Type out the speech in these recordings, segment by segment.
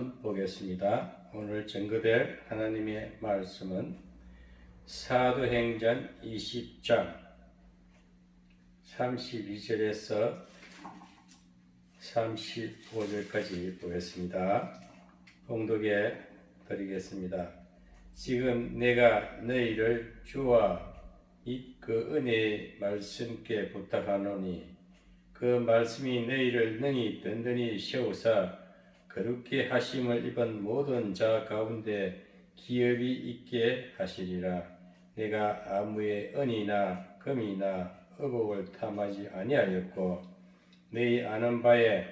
말씀 보겠습니다. 오늘 증거될 하나님의 말씀은 사도행전 20장 32절에서 35절까지 보겠습니다. 봉독해 드리겠습니다. 지금 내가 너희를 주와 그 은혜의 말씀께 부탁하노니 그 말씀이 너희를 능히 든든히 세우사 거룩게 하심을 입은 모든 자 가운데 기업이 있게 하시리라. 내가 아무의 은이나 금이나 의복을 탐하지 아니하였고 너희 아는 바에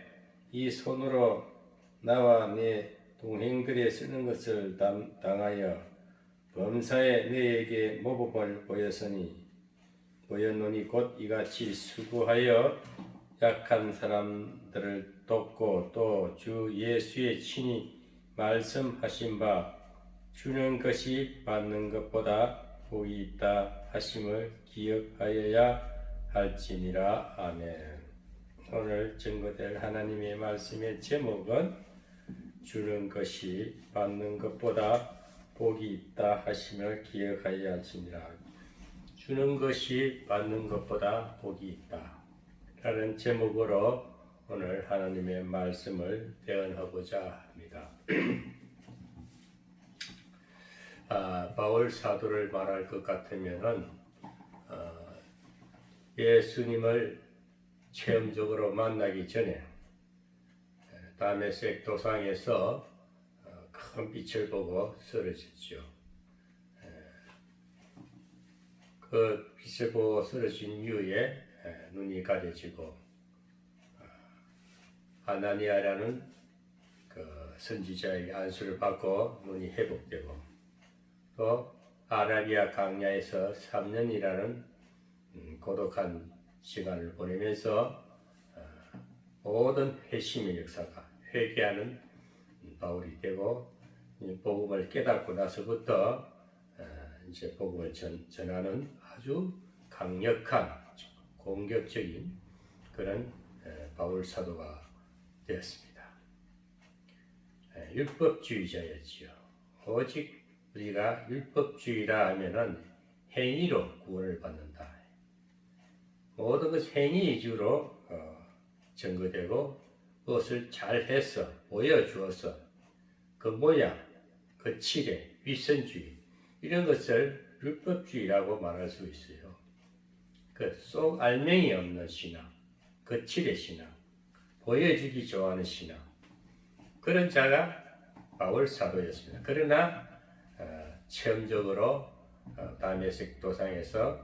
이 손으로 나와 내 동행들이 쓰는 것을 당하여 범사에 너희에게 모범을 보였노니 곧 이같이 수고하여 약한 사람들을 돕고 또 주 예수의 친히 말씀하신 바 주는 것이 받는 것보다 복이 있다 하심을 기억하여야 할지니라. 아멘. 오늘 증거될 하나님의 말씀의 제목은 주는 것이 받는 것보다 복이 있다 하심을 기억하여야 할지니라. 주는 것이 받는 것보다 복이 있다 라는 제목으로 오늘 하나님의 말씀을 대언하고자 합니다. 바울 사도를 말할 것 같으면은 예수님을 체험적으로 만나기 전에 다메섹 도상에서 큰 빛을 보고 쓰러졌죠. 그 빛을 보고 쓰러진 이후에 눈이 가려지고 아나니아라는 그 선지자의 안수를 받고 눈이 회복되고 또 아라비아 강야에서 3년이라는 고독한 시간을 보내면서 모든 회심의 역사가 회개하는 바울이 되고 복음을 깨닫고 나서부터 이제 복음을 전하는 아주 강력한 공격적인 그런 바울 사도가 되었습니다. 율법주의자였지요. 오직 우리가 율법주의라 하면은 행위로 구원을 받는다. 모든 것 행위 위주로 증거되고 그것을 잘해서 보여주어서 그 모양, 그 칠의 윗선주의 이런 것을 율법주의라고 말할 수 있어요. 그 속 알맹이 없는 신앙, 거칠의 신앙, 보여주기 좋아하는 신앙 그런 자가 바울 사도였습니다. 그러나 체험적으로 다메섹 도상에서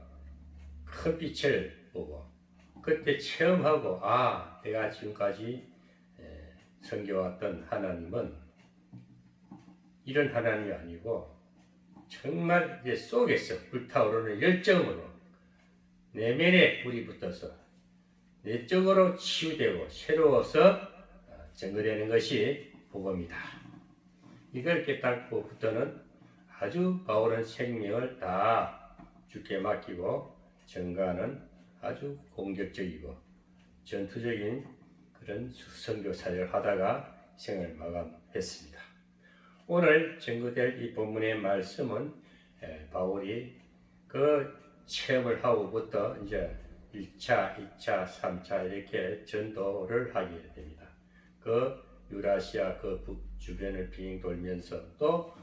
큰 빛을 보고 그때 체험하고 내가 지금까지 섬겨왔던 하나님은 이런 하나님이 아니고 정말 이제 속에서 불타오르는 열정으로 내면에 불이 붙어서 내적으로 치유되고 새로워서 증거되는 것이 복음이다. 이걸 깨닫고부터는 아주 바울은 생명을 다 주께 맡기고 증거하는 아주 공격적이고 전투적인 그런 선교 사역을 하다가 생을 마감했습니다. 오늘 증거될 이 본문의 말씀은 바울이 그 체험을 하고부터 이제 1차, 2차, 3차 이렇게 전도를 하게 됩니다. 그 유라시아 그 북주변을 빙 돌면서 또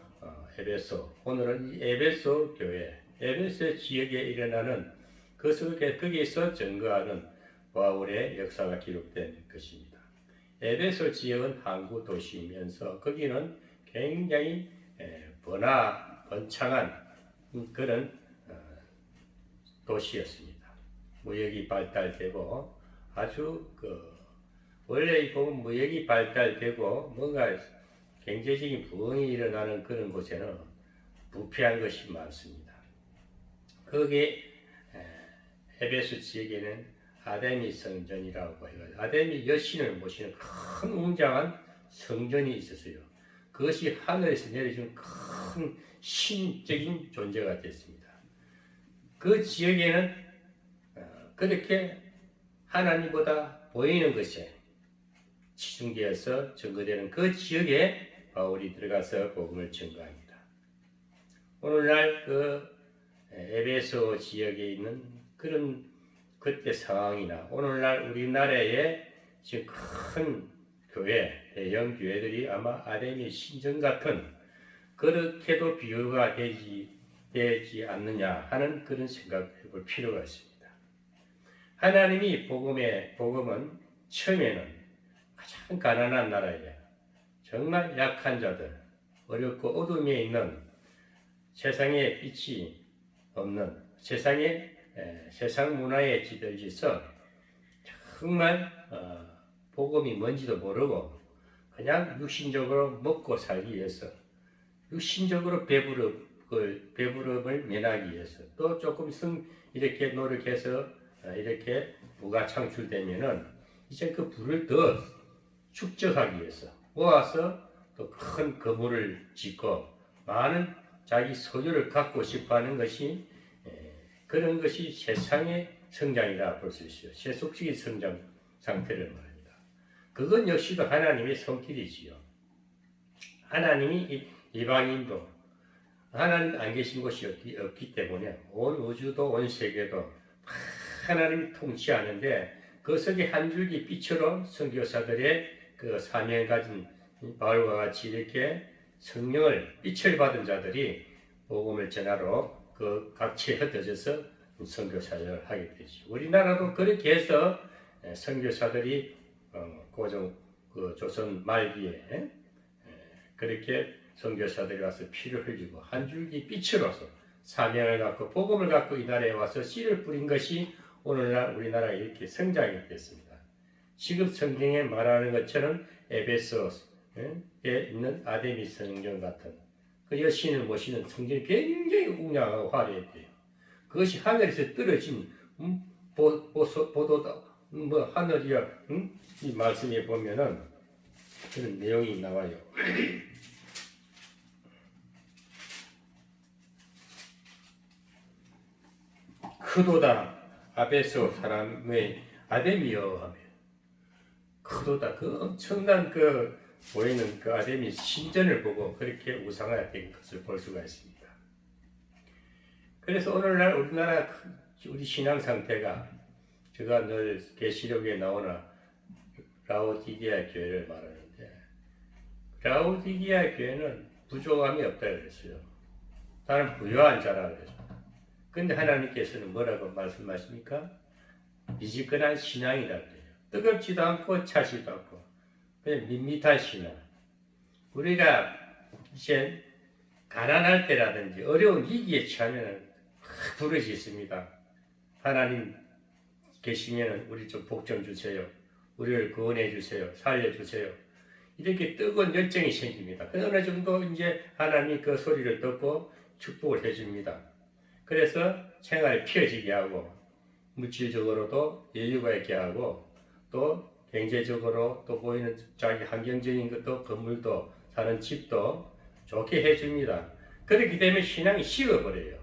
에베소, 오늘은 이 에베소 교회, 에베소 지역에 일어나는 그 속에 거기에서 증거하는 바울의 역사가 기록된 것입니다. 에베소 지역은 항구 도시이면서 거기는 굉장히 번창한 그런 도시였습니다. 무역이 발달되고 아주 원래 보면 무역이 발달되고 뭔가 경제적인 부흥이 일어나는 그런 곳에는 부패한 것이 많습니다. 거기에 에베소 지역에는 아데미 성전이라고 해가지고 아데미 여신을 모시는 큰 웅장한 성전이 있었어요. 그것이 하늘에서 내려준 큰 신적인 존재가 됐습니다. 그 지역에는 그렇게 하나님보다 보이는 것이 지중계에서 증거되는 그 지역에 바울이 들어가서 복음을 증거합니다. 오늘날 그 에베소 지역에 있는 그런 그때 상황이나 오늘날 우리나라의 지금 큰 교회, 대형 교회들이 아마 아담의 신전 같은 그렇게도 비유가 되지 않느냐 하는 그런 생각을 해볼 필요가 있습니다. 하나님이 복음은 처음에는 가장 가난한 나라에 정말 약한 자들, 어렵고 어둠에 있는 세상에 빛이 없는 세상 문화에 찌들려서 정말 복음이 뭔지도 모르고 그냥 육신적으로 먹고 살기 위해서 육신적으로 배부름을 면하기 위해서 또 조금 이렇게 노력해서 이렇게 부가 창출되면은 이제 그 부를 더 축적하기 위해서 모아서 또 큰 건물을 짓고 많은 자기 소유를 갖고 싶어하는 것이 그런 것이 세상의 성장이라 볼 수 있어요. 세속적인 성장 상태를 말합니다. 그건 역시도 하나님의 손길이지요. 하나님이 이방인도 하나님 안 계신 곳이 없기 때문에 온 우주도 온 세계도 하나님이 통치하는데 그 속에 한 줄기 빛으로 선교사들의 그 사명을 가진 바울과 같이 이렇게 성령을 빛을 받은 자들이 복음을 전하러 그 각지에 흩어져서 선교사를 하게 되죠. 우리나라도 그렇게 해서 선교사들이 그 조선 말기에 그렇게 선교사들이 와서 피를 흘리고 한 줄기 빛으로서 사명을 갖고 복음을 갖고 이 나라에 와서 씨를 뿌린 것이 오늘날 우리나라에 이렇게 성장이 됐습니다. 지금 성경에 말하는 것처럼 에베소에 있는 아데미 성전 같은 그 여신을 모시는 성전이 굉장히 웅장하고 화려했대요. 그것이 하늘에서 떨어진 보도다 하늘이야. 이 말씀에 보면은 그런 내용이 나와요. 크도다 아베소 사람의 아데미여 하며 크도다 그 엄청난 그 보이는 그 아데미 신전을 보고 그렇게 우상화된 것을 볼 수가 있습니다. 그래서 오늘날 우리나라 우리 신앙 상태가 제가 늘 계시록에 나오나 라오디게아 교회를 말하는데 라오디게아 교회는 부족함이 없다 그랬어요. 나는 부유한 자라 그랬어요. 근데 하나님께서는 뭐라고 말씀하십니까? 미지근한 신앙이라 그래요. 뜨겁지도 않고 차지도 않고 그냥 밋밋한 신앙. 우리가 이제 가난할 때라든지 어려운 위기에 처하면 부르짖습니다. 하나님 계시면 우리 좀 복 좀 주세요. 우리를 구원해 주세요. 살려 주세요. 이렇게 뜨거운 열정이 생깁니다. 어느 정도 이제 하나님이 그 소리를 듣고 축복을 해줍니다. 그래서 생활이 피어지게 하고 물질적으로도 여유가 있게 하고 또 경제적으로 또 보이는 자기 환경적인 것도 건물도 사는 집도 좋게 해줍니다. 그렇게 되면 신앙이 식어버려요.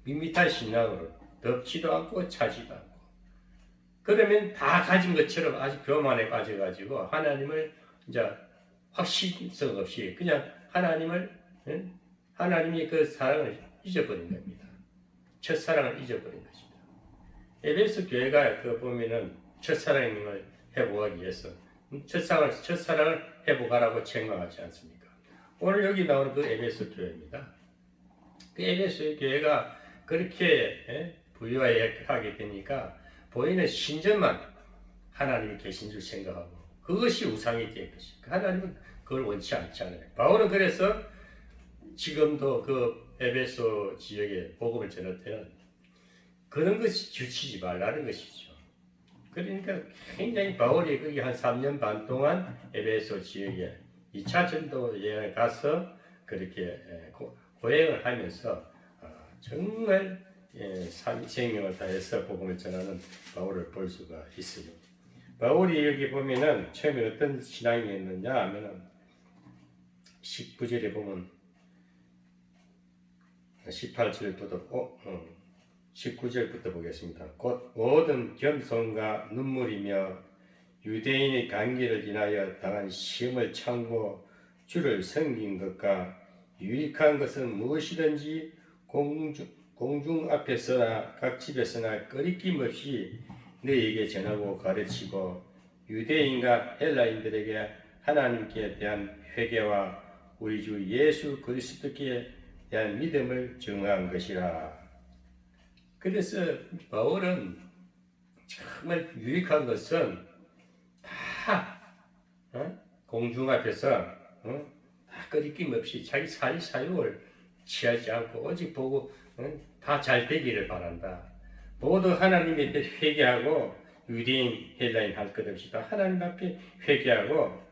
밋밋한 신앙으로 덥지도 않고 차지도 않고 그러면 다 가진 것처럼 아주 교만에 빠져가지고 하나님을 이제 확신성 없이 그냥 하나님이 그 사랑을 잊어버린 겁니다. 첫사랑을 잊어버린 것입니다. 에베소 교회가 그 보면은 첫사랑을 회복하기 위해서 첫사랑을 회복하라고 책망하지 않습니까? 오늘 여기 나오는 그 에베소 교회입니다. 그 에베소 교회가 그렇게 부유하게 되니까 보이는 신전만 하나님이 계신 줄 생각하고 그것이 우상이 된 것입니다. 하나님은 그걸 원치 않잖아요. 바울은 그래서 지금도 그 에베소 지역에 복음을 전할 때는 그런 것이 주치지 말라는 것이죠. 그러니까 굉장히 바울이 거기 한 3년 반 동안 에베소 지역에 2차 전도 여행을 가서 그렇게 고행을 하면서 정말 생명을 다해서 복음을 전하는 바울을 볼 수가 있어요. 바울이 여기 보면은 처음에 어떤 신앙이었느냐 하면은 19절에 보면 18절부터 19절부터 보겠습니다. 곧 모든 겸손과 눈물이며 유대인의 관계를 인하여 당한 시험을 참고 주를 섬긴 것과 유익한 것은 무엇이든지 공중 앞에서나 각 집에서나 꺼리낌 없이 너희에게 전하고 가르치고 유대인과 헬라인들에게 하나님께 대한 회개와 우리 주 예수 그리스도께 대한 믿음을 증거한 것이라. 그래서 바울은 정말 유익한 것은 다 공중 앞에서 다 꺼리낌 없이 자기 사유를 취하지 않고 오직 보고 다 잘 되기를 바란다. 모두 하나님에 대해 회개하고 유대인 헬라인 할 것 없이 다 하나님 앞에 회개하고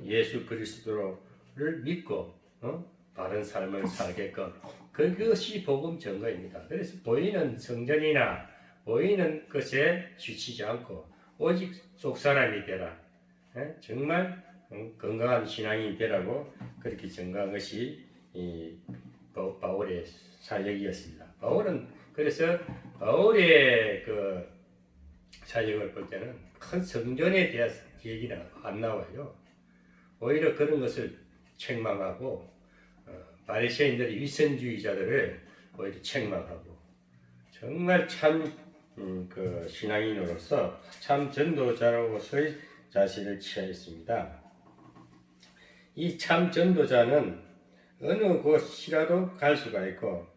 예수 그리스도를 믿고 바른 삶을 살게끔 그것이 복음 증거입니다. 그래서 보이는 성전이나 보이는 것에 지치지 않고 오직 속사람이 되라. 정말 건강한 신앙이 되라고 그렇게 증거한 것이 이 바울의 사역이었습니다. 바울은 그래서 바울의 그 사역을 볼 때는 큰 성전에 대한 얘기는 안 나와요. 오히려 그런 것을 책망하고 바리새인들이 위선주의자들을 오히려 책망하고 정말 참 그 신앙인으로서 참 전도자로서의 자세를 취하였습니다. 이 참 전도자는 어느 곳이라도 갈 수가 있고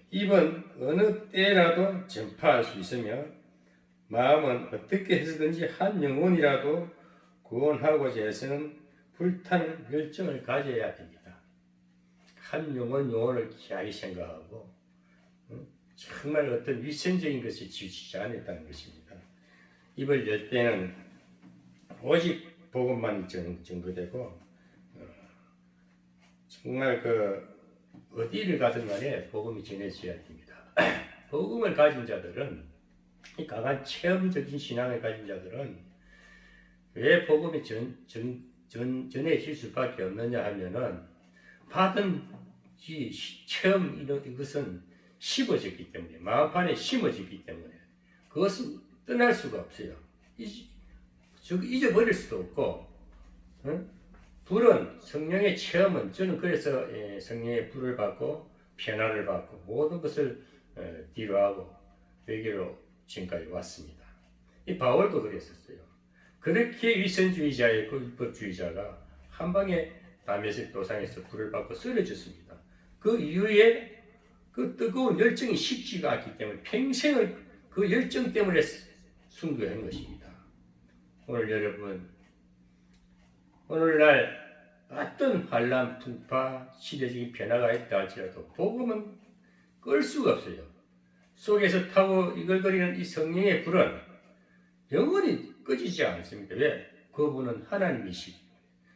입은 어느 때라도 전파할 수 있으며 마음은 어떻게 해서든지 한 영혼이라도 구원하고자 해서는 불타는 열정을 가져야 됩니다. 한 영혼을 귀하게 생각하고 정말 어떤 위선적인 것에 지치지 않았다는 것입니다. 입을 열 때는 오직 복음만 증거되고 정말 어디를 가든 간에 복음이 전해져야 됩니다. 복음을 가진 자들은 이 강한 체험적인 신앙을 가진 자들은 왜 복음이 전해질 수밖에 없느냐 하면은 받은 이 체험 이것은 심어졌기 때문에 마음판에 심어졌기 때문에 그것은 떠날 수가 없어요. 잊어버릴 수도 없고 불은 성령의 체험은 저는 그래서 성령의 불을 받고 편안을 받고 모든 것을 뒤로하고 외교로 지금까지 왔습니다. 이 바울도 그랬었어요. 그렇게 위선주의자의 율법주의자가 한 방에 다메섹 도상에서 불을 받고 쓰러졌습니다. 그 이후에 그 뜨거운 열정이 식지가 않기 때문에 평생을 그 열정 때문에 순교한 것입니다. 오늘 여러분 오늘날 어떤 환란, 풍파, 시대적인 변화가 있다 할지라도 복음은 끌 수가 없어요. 속에서 타고 이글거리는 이 성령의 불은 영원히 꺼지지 않습니다. 왜? 그분은 하나님이시기 때문에.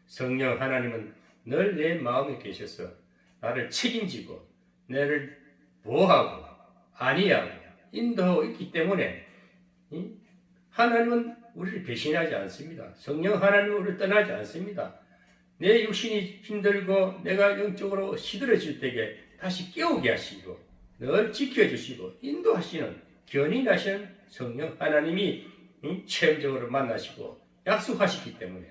성령 하나님은 늘 내 마음에 계셔서 나를 책임지고 나를 보호하고 안위하고 인도하고 있기 때문에 하나님은 우리를 배신하지 않습니다. 성령 하나님은 우리를 떠나지 않습니다. 내 육신이 힘들고 내가 영적으로 시들어질 때에 다시 깨우게 하시고 늘 지켜주시고 인도하시는 견인하시는 성령 하나님이 체험적으로 만나시고 약속하시기 때문에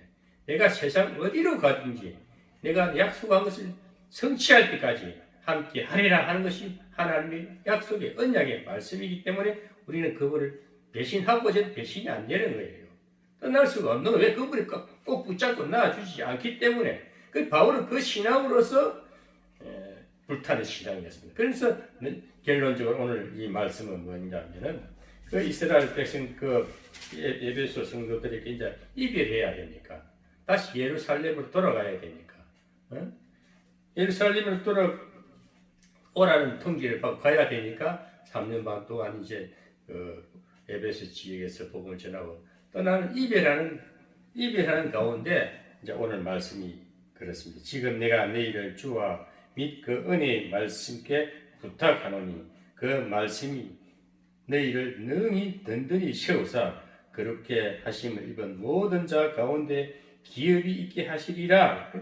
내가 세상 어디로 가든지 내가 약속한 것을 성취할 때까지 함께 하리라 하는 것이 하나님의 약속의 언약의 말씀이기 때문에 우리는 그분을 배신하고자 배신이 안 되는 거예요. 떠날 수가 없는 거예요. 왜 그분이 꼭 붙잡고 놔주지 않기 때문에 그 바울은 그 신앙으로서 불타는 신앙이었습니다. 그래서 결론적으로 오늘 이 말씀은 뭐냐면은 그 이스라엘 백성 에베소 성도들에게 이제 이별해야 되니까 다시 예루살렘으로 돌아가야 되니까 예루살렘으로 돌아오라는 통지를 받고 가야 되니까 3년 반 동안 이제 에베소 지역에서 복음을 전하고 떠나는 이별하는 가운데 이제 오늘 말씀이 그렇습니다. 지금 내가 너희를 주와 및 그 은혜의 말씀께 부탁하노니 그 말씀이 너희를 능히 든든히 세우사 그렇게 하심을 입은 모든 자 가운데 기업이 있게 하시리라.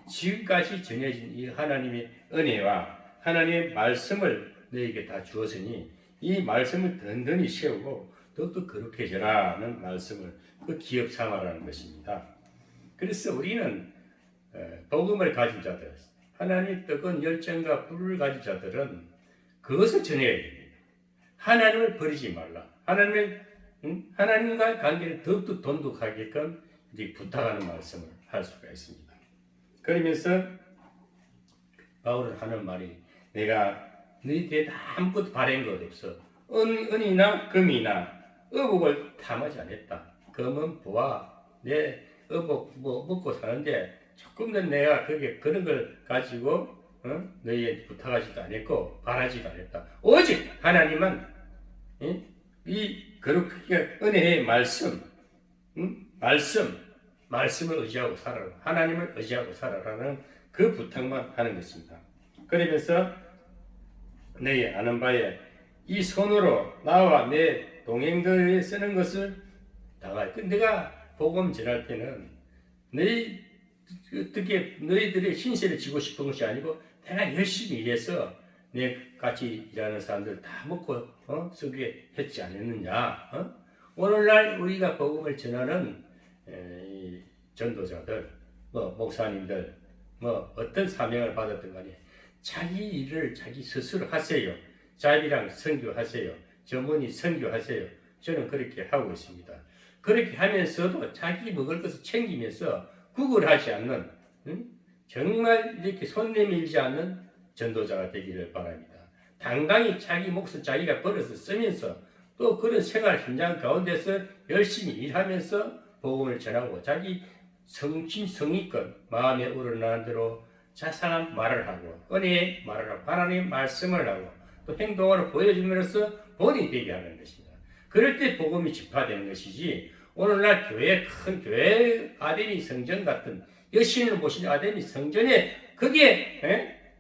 지금까지 전해진 이 하나님의 은혜와 하나님의 말씀을 너희에게 다 주었으니 이 말씀을 든든히 세우고 더욱더 거룩해져라는 말씀을 그 기업 삼아라는 것입니다. 그래서 우리는 복음을 가진 자들, 하나님의 뜨거운 열정과 불을 가진 자들은 그것을 전해야 됩니다. 하나님을 버리지 말라. 하나님과의 관계를 더욱더 돈독하게끔 이제 부탁하는 말씀을 할 수가 있습니다. 그러면서 바울은 하는 말이 내가 너희들에 아무것도 바란 것 없어. 은이나 금이나 의복을 탐하지 않았다. 금은 보아 내 의복 먹고 사는데 조금 더 내가 그런 걸 가지고 너희에 부탁하지도 않았고 바라지도 않았다. 오직 하나님만 이 거룩하게 은혜의 말씀을 의지하고 살아라. 하나님을 의지하고 살아라는 그 부탁만 하는 것입니다. 그러면서 너희 아는 바에 이 손으로 나와 내 동행들에 쓰는 것을 다가. 내가 복음 전할 때는 어떻게 너희들의 신세를 지고 싶은 것이 아니고 내가 열심히 일해서 내 같이 일하는 사람들 다 먹고 쓰게 했지 않았느냐. 오늘날 우리가 복음을 전하는 전도자들, 목사님들, 어떤 사명을 받았든 간에 자기 일을 자기 스스로 하세요. 자비랑 선교하세요. 전문의 선교하세요. 저는 그렇게 하고 있습니다. 그렇게 하면서도 자기 먹을 것을 챙기면서 구걸하지 않는 정말 이렇게 손 내밀지 않는 전도자가 되기를 바랍니다. 당당히 자기 몫을 자기가 벌어서 쓰면서 또 그런 생활 현장 가운데서 열심히 일하면서 복음을 전하고 자기 성의껏 마음에 우러나는 대로 자상한 말을 하고 은혜의 말을 하고 하나님의 말씀을 하고 또 행동으로 보여줌으로써 본이 되게 하는 것입니다. 그럴 때 복음이 집화되는 것이지 오늘날 큰 교회 아데미 성전 같은 여신을 모신 아데미 성전에 그게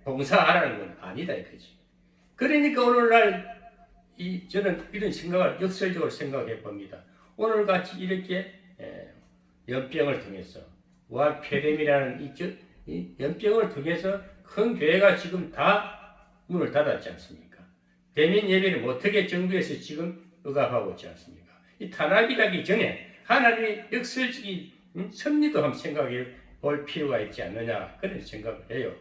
봉사하라는 건 아니다 이거지. 그러니까 오늘날 저는 이런 생각을 역설적으로 생각해 봅니다. 오늘같이 이렇게 연병을 통해서 폐렴이라는 이 연병을 통해서 큰 교회가 지금 다 문을 닫았지 않습니까? 대면 예배를 못하게 정부에서 지금 억압하고 있지 않습니까? 이 탄압이라기 전에 하나님의 역설적인 섭리도 한번 생각해 볼 필요가 있지 않느냐 그런 생각을 해요.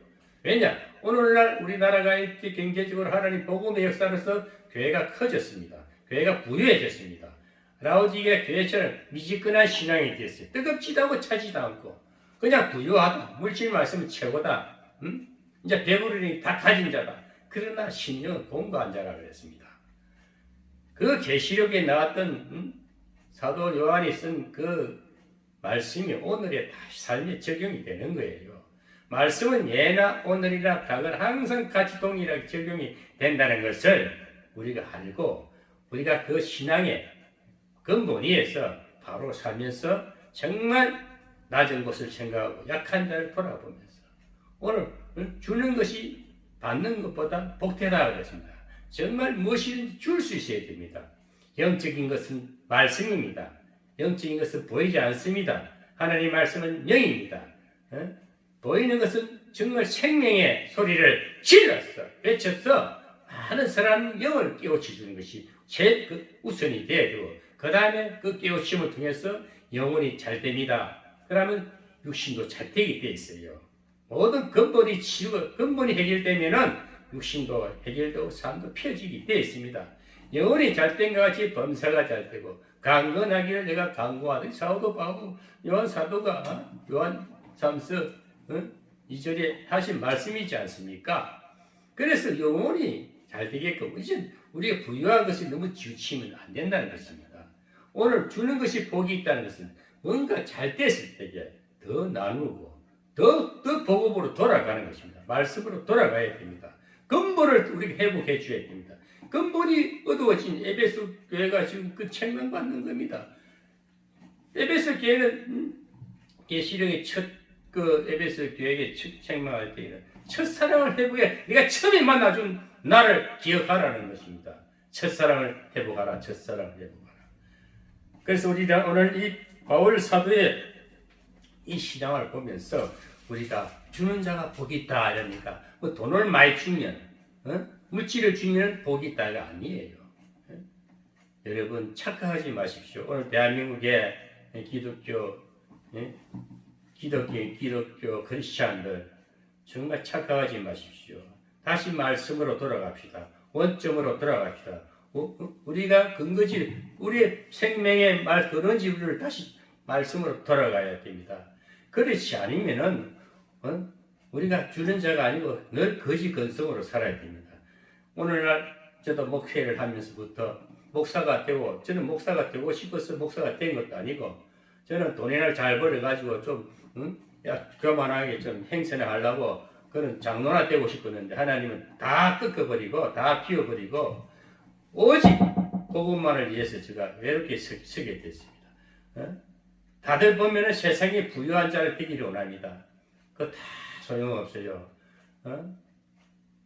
왜냐? 오늘날 우리나라가 이렇게 경제적으로 하나님 복음의 역사로서 교회가 커졌습니다. 교회가 부유해졌습니다. 라오디게아 교회처럼 미지근한 신앙이 됐어요. 뜨겁지도 않고 차지도 않고 그냥 부유하다. 물질 말씀은 최고다. 이제 배부르니 다 가진 자다. 그러나 신령은 공고한 자라 그랬습니다. 그 계시록에 나왔던 사도 요한이 쓴 그 말씀이 오늘의 다시 삶에 적용이 되는 거예요. 말씀은 예나 오늘이나 과거나 항상 같이 동일하게 적용이 된다는 것을 우리가 알고 우리가 그 신앙의 근본 위에서 바로 살면서 정말 낮은 곳을 생각하고 약한 자를 돌아보면서 오늘 주는 것이 받는 것보다 복되다 그랬습니다. 정말 무엇이든지 줄 수 있어야 됩니다. 영적인 것은 말씀입니다. 영적인 것은 보이지 않습니다. 하나님의 말씀은 영입니다. 보이는 것은 정말 생명의 소리를 질러서 외쳐서 많은 사람 영을 깨우쳐주는 것이 우선이 돼야 되고 그 다음에 그 깨우침을 통해서 영혼이 잘 됩니다. 그러면 육신도 잘 되게 돼 있어요. 모든 근본이 해결되면은 육신도 해결되고 삶도 펴지게 되어 있습니다. 영혼이 잘 된 것 같이 범사가 잘 되고 강건하기를 내가 강구하듯 사도 바울 요한 사도가 요한 3서 2절에 하신 말씀이지 않습니까? 그래서 영혼이 잘 되게끔 이제 우리가 부유한 것이 너무 지우치면 안 된다는 것입니다. 오늘 주는 것이 복이 있다는 것은 뭔가 잘 됐을 때에 더 나누고 더 복음으로 돌아가는 것입니다. 말씀으로 돌아가야 됩니다. 근본을 우리가 회복해 줘야 됩니다. 근본이 어두워진 에베소 교회가 지금 그 책망받는 겁니다. 에베소 교회는 계시록의 에베소 교회에게 책망할 때에는 첫사랑을 회복해 네가 처음에 만나준 나를 기억하라는 것입니다. 첫사랑을 회복하라. 첫사랑을 회복하라. 그래서 우리가 오늘 이 바울 사도의 이 신앙을 보면서 우리가 주는 자가 복이 있다 이러니까 뭐 돈을 많이 주면 물질을 주면 복이 있다가 아니에요. 여러분 착각하지 마십시오. 오늘 대한민국의 기독교 크리스찬들 정말 착각하지 마십시오. 다시 말씀으로 돌아갑시다. 원점으로 돌아갑시다. 우리가 근거지, 우리의 생명의 근원지를 다시 말씀으로 돌아가야 됩니다. 그렇지 않으면은 우리가 주는 자가 아니고 늘 거지 근성으로 살아야 됩니다. 오늘날 저도 목회를 하면서부터 목사가 되고, 저는 목사가 되고 싶어서 목사가 된 것도 아니고, 저는 돈이나 잘 벌어가지고 좀 교만하게 좀 행세나 하려고 그런 장로나 되고 싶었는데, 하나님은 다 꺾어버리고 다 비워버리고 오직 복음만을 위해서 제가 외롭게 서게 됐습니다. 다들 보면은 세상에 부유한 자를 되기를 원합니다. 그거 다 소용없어요.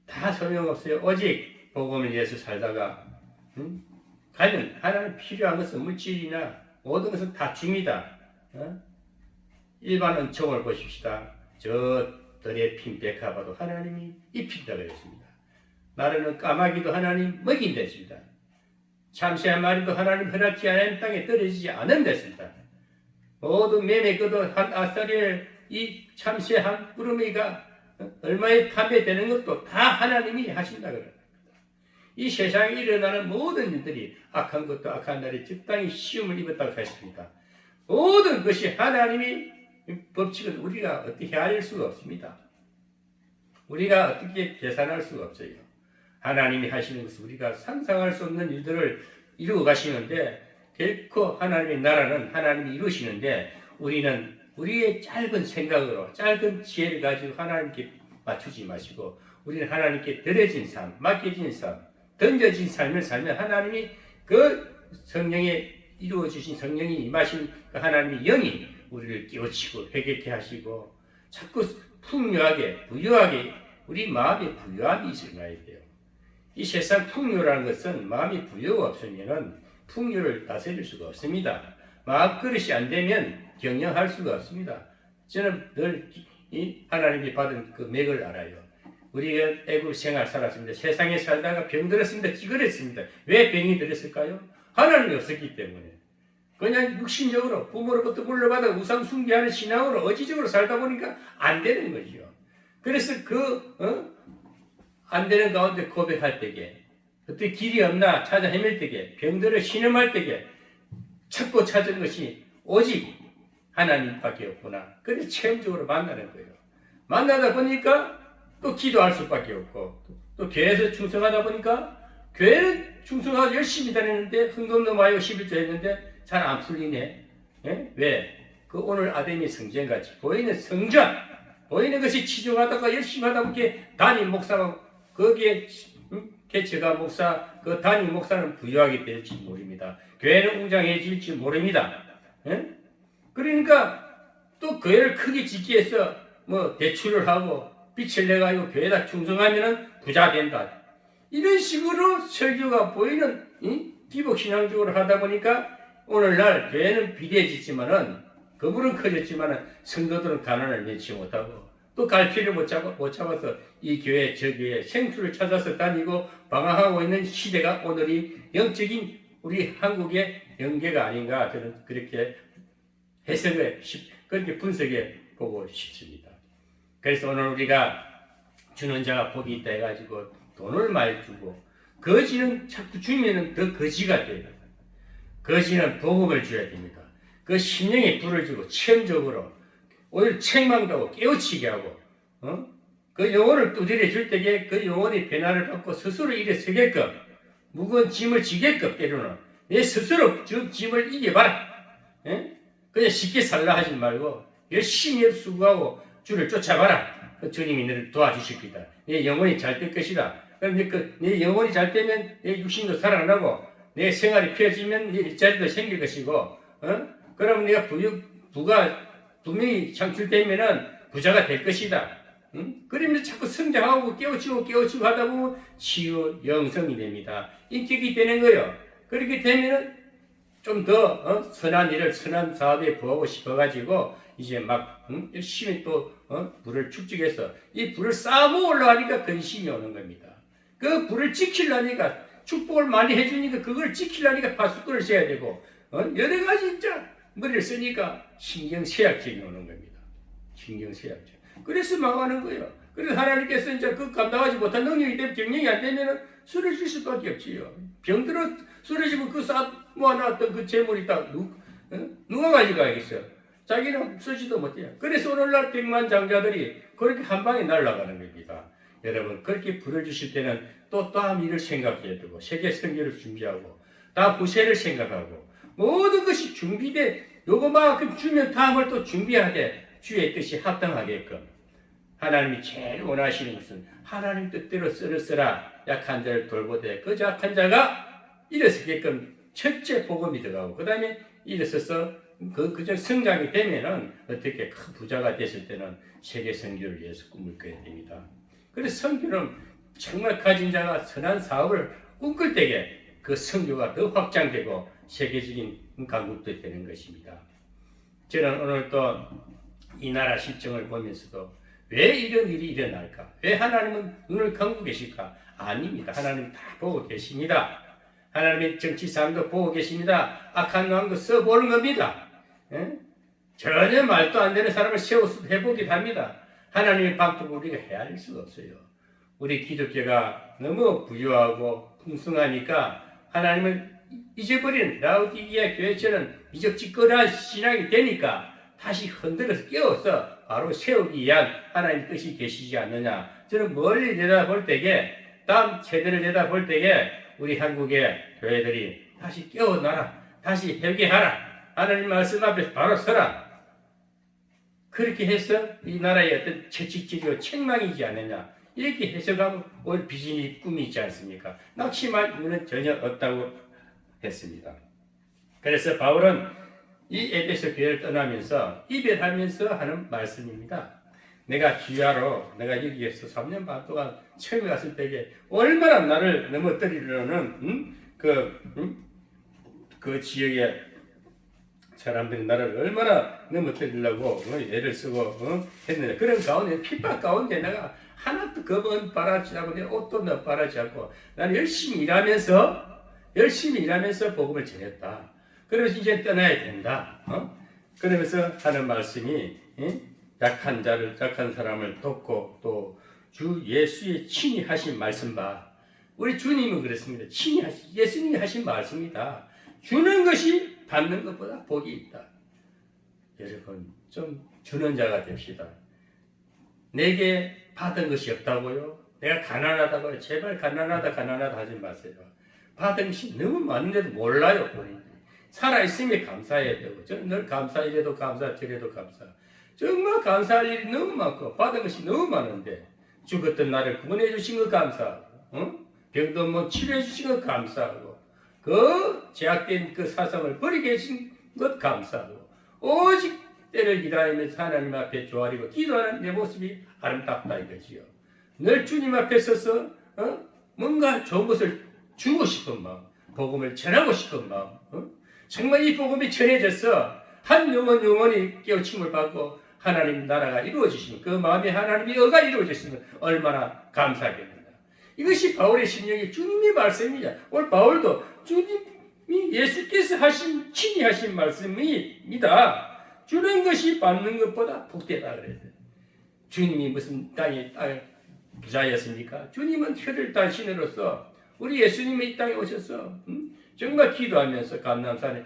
다 소용없어요. 오직 복음을 위해서 살다가 과연 하나님 필요한 것은 물질이나 모든 것은 다 줍니다. 일반 은총을 보십시다. 저 들에 핀 백합화도 하나님이 입힌다 그랬습니다. 나르는 까마귀도 하나님 먹인다 했습니다. 참새 한 마리도 하나님 허락지 않은 땅에 떨어지지 않은다 했습니다. 모든 매매거도 한 아싸리에 이 참새 한 꾸러미가 얼마에 판매되는 것도 다 하나님이 하신다 그럽니다. 이 세상에 일어나는 모든 일들이 악한 것도 악한 날에 적당히 시험을 입었다고 했습니다. 모든 것이 하나님이 법칙은 우리가 어떻게 알 수가 없습니다. 우리가 어떻게 계산할 수가 없어요. 하나님이 하시는 것은 우리가 상상할 수 없는 일들을 이루어 가시는데, 결코 하나님의 나라는 하나님이 이루시는데, 우리는 우리의 짧은 생각으로 짧은 지혜를 가지고 하나님께 맞추지 마시고, 우리는 하나님께 드려진 삶, 맡겨진 삶, 던져진 삶을 살면 하나님이 그 성령에 이루어주신 성령이 임하신 그 하나님의 영이 우리를 깨우치고 회개케 하시고, 자꾸 풍요하게 부유하게 우리 마음에 부유함이 일어나야 돼요. 이 세상 풍요라는 것은 마음이 부유가 없으면 풍요를 다스릴 수가 없습니다. 마음그릇이 안 되면 경영할 수가 없습니다. 저는 늘 이 하나님이 받은 그 맥을 알아요. 우리가 애국 생활 살았습니다. 세상에 살다가 병들었습니다. 찌그렸습니다. 왜 병이 들었을까요? 하나님이 없었기 때문에. 그냥 육신적으로 부모로부터 물려받아 우상 숭배하는 신앙으로 의지적으로 살다 보니까 안 되는 거죠. 그래서 안 되는 가운데 고백할 때에, 어떻게 길이 없나 찾아 헤맬 때에, 병들어 신음할 때에 찾고 찾은 것이 오직 하나님밖에 없구나. 그래서 체험적으로 만나는 거예요. 만나다 보니까 또 기도할 수밖에 없고, 또 교회에서 충성하다 보니까 교회는 충성하고 열심히 다녔는데 흥금도 마요 11조 했는데 잘 안 풀리네. 왜? 그 오늘 아담의 성전같이 보이는 성전, 보이는 것이 치중하다가 열심히 하다 보니까 담임 목사가 거기에 개척가 목사, 그 담임 목사는 부유하게 될지 모릅니다. 교회는 웅장해질지 모릅니다. 그러니까 또 교회를 크게 짓기 위해서 뭐 대출을 하고 빚을 내가지고 교회에다 충성하면은 부자 된다. 이런 식으로 설교가 보이는 기복신앙적으로 하다 보니까 오늘날 교회는 비대해졌지만은, 건물은 커졌지만은 성도들은 가난을 면치 못하고 또 갈피를 못 잡아서 이 교회 저 교회 생수를 찾아서 다니고 방황하고 있는 시대가 오늘이 영적인 우리 한국의 영계가 아닌가, 저는 그렇게 그렇게 분석해 보고 싶습니다. 그래서 오늘 우리가 주는 자가 복이 있다 해가지고 돈을 많이 주고, 거지는 자꾸 주면은 더 거지가 돼요. 거지는 복음을 줘야 됩니다. 그 심령에 불을 주고 체험적으로 오히려 책망도 하고 깨우치게 하고, 그 영혼을 두드려 줄 때에 그 영혼이 변화를 받고 스스로 일어서게끔, 무거운 짐을 지게끔, 때로는 내 스스로 짐을 이겨봐라. 그냥 쉽게 살라 하지 말고 열심히 수고하고 주를 쫓아봐라. 주님이 너를 도와주실 거다. 내 영혼이 잘 될 것이다. 그럼 내 영혼이 잘 되면 내 육신도 살아나고 내 생활이 펴지면 내 일자리도 생길 것이고, 그러면 내가 부가 분명히 창출되면은 부자가 될 것이다. 그러면 자꾸 성장하고 깨우치고 하다 보면 치유 영성이 됩니다. 인격이 되는 거예요. 그렇게 되면은 좀 더 선한 일을 선한 사업에 부하고 싶어가지고 이제 막 열심히 또 불을 축적해서 이 불을 쌓아 모으려고 하니까 근심이 오는 겁니다. 그 불을 지키려니까 축복을 많이 해주니까 그걸 지키려니까 파수꾼을 써야 되고 여러 가지 진짜 머리를 쓰니까 신경쇠약증이 오는 겁니다. 신경쇠약증. 그래서 망하는 거예요. 그래서 하나님께서 이제 그 감당하지 못한 능력이 때문에 경영이 안 되면 쓰러질 수밖에 없지요. 병들어 쓰러지면 그 모아놨던 그 재물이 다 누가 가져가겠어요? 자기는 쓰지도 못해요. 그래서 오늘날 백만장자들이 그렇게 한 방에 날아가는 겁니다. 여러분 그렇게 부려주실 때는 또 다음 일을 생각해야 되고 세계 선교를 준비하고 다 부세를 생각하고 모든 것이 준비돼 요거만큼 주면 다음을 또 준비하되 주의 뜻이 합당하게끔 하나님이 제일 원하시는 것은 하나님 뜻대로 쓰라 약한 자를 돌보되 그 약한 자가 일어서게끔 첫째 복음이 들어가고 그 다음에 일어서서 그저 성장이 되면은 어떻게 큰 부자가 됐을 때는 세계 선교를 위해서 꿈을 꿔야 됩니다. 그래서 선교는 정말 가진 자가 선한 사업을 꿈꿀 때에 그 선교가 더 확장되고 세계적인 강국도 되는 것입니다. 저는 오늘 또 이 나라 실정을 보면서도 왜 이런 일이 일어날까? 왜 하나님은 눈을 감고 계실까? 아닙니다. 하나님 다 보고 계십니다. 하나님의 정치 상도 보고 계십니다. 악한 왕도 써보는 겁니다. 전혀 말도 안 되는 사람을 세워서 해보기도 합니다. 하나님의 방법을 우리가 헤아릴 수가 없어요. 우리 기독교가 너무 부유하고 풍성하니까 하나님을 잊어버리는 라우디게아 교회처럼 미적지근한 신앙이 되니까 다시 흔들어서 깨워서 바로 세우기 위한 하나님의 뜻이 계시지 않느냐. 저는 멀리 내다볼 때에 다음 세대를 내다볼 때에 우리 한국의 교회들이 다시 깨어나라. 다시 회개하라. 하나님 말씀 앞에 바로 서라. 그렇게 해서 이 나라의 어떤 채찍질이고 책망이지 않느냐. 이렇게 해석하면 오늘 비전이 꿈이 있지 않습니까? 낙심할 이유는 전혀 없다고 했습니다. 그래서 바울은 이 에베소 교회를 떠나면서 이별하면서 하는 말씀입니다. 내가 귀하로 내가 여기에서 3년 반 동안 처음에 갔을 때에 얼마나 나를 넘어뜨리려는 그 지역의 사람들이 나를 얼마나 넘어뜨리려고 애를 쓰고 했는데 그런 가운데 핍박 가운데 내가 하나도 겁은 바라지 않고 내 옷도 바라지 않고 나는 열심히 일하면서 복음을 전했다. 그래서 이제 떠나야 된다. 그러면서 하는 말씀이 약한 사람을 돕고 또 주 예수의 친히 하신 말씀 봐. 우리 주님은 그렇습니다. 예수님이 하신 말씀이다. 주는 것이 받는 것보다 복이 있다. 여러분 좀 주는 자가 됩시다. 내게 받은 것이 없다고요? 내가 가난하다고요? 제발 가난하다 하지 마세요. 받은 것이 너무 많은데도 몰라요. 본인이. 살아있음에 감사해야 되고 저는 늘 감사 이래도 감사 저래도 감사 정말 감사할 일이 너무 많고 받은 것이 너무 많은데 죽었던 나를 구원해 주신 것 감사하고 병도 치료해 주신 것 감사하고 그 제약된 그 사상을 버리게 해주신 것 감사하고 오직 때를 기다리면서 하나님 앞에 조아리고 기도하는 내 모습이 아름답다 이거지요. 늘 주님 앞에 서서 뭔가 좋은 것을 주고 싶은 마음 복음을 전하고 싶은 마음 정말 이 복음이 전해져서 한 영혼이 깨우침을 받고 하나님 나라가 이루어지시면 그 마음에 하나님의 의가 이루어졌으면 얼마나 감사하겠느냐. 이것이 바울의 심령이 주님의 말씀이냐. 오늘 바울도 주님이 예수께서 친히 하신 말씀입니다. 주는 것이 받는 것보다 복되다 그래요. 주님이 무슨 땅에 부자였습니까? 주님은 혀를 딴 신으로서 우리 예수님이 이 땅에 오셔서 정말 기도하면서 감람산에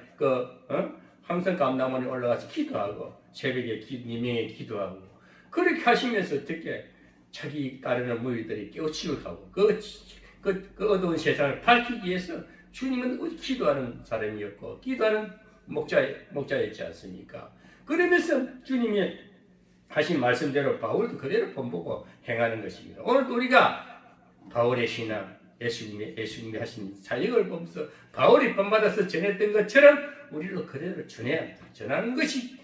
항상 감람원에 올라가서 기도하고 새벽에 미명에 기도하고 그렇게 하시면서 어떻게 자기 따르는 무리들이 깨우치고 가고 그 어두운 세상을 밝히기 위해서 주님은 기도하는 사람이었고 기도하는 목자였지 않습니까? 그러면서 주님이 하신 말씀대로 바울도 그대로 본보고 행하는 것입니다. 오늘도 우리가 바울의 신앙 예수님이 하신 사역을 보면서 바울이 본받아서 전했던 것처럼 우리도 그대로 전해야 합니다. 전하는 것이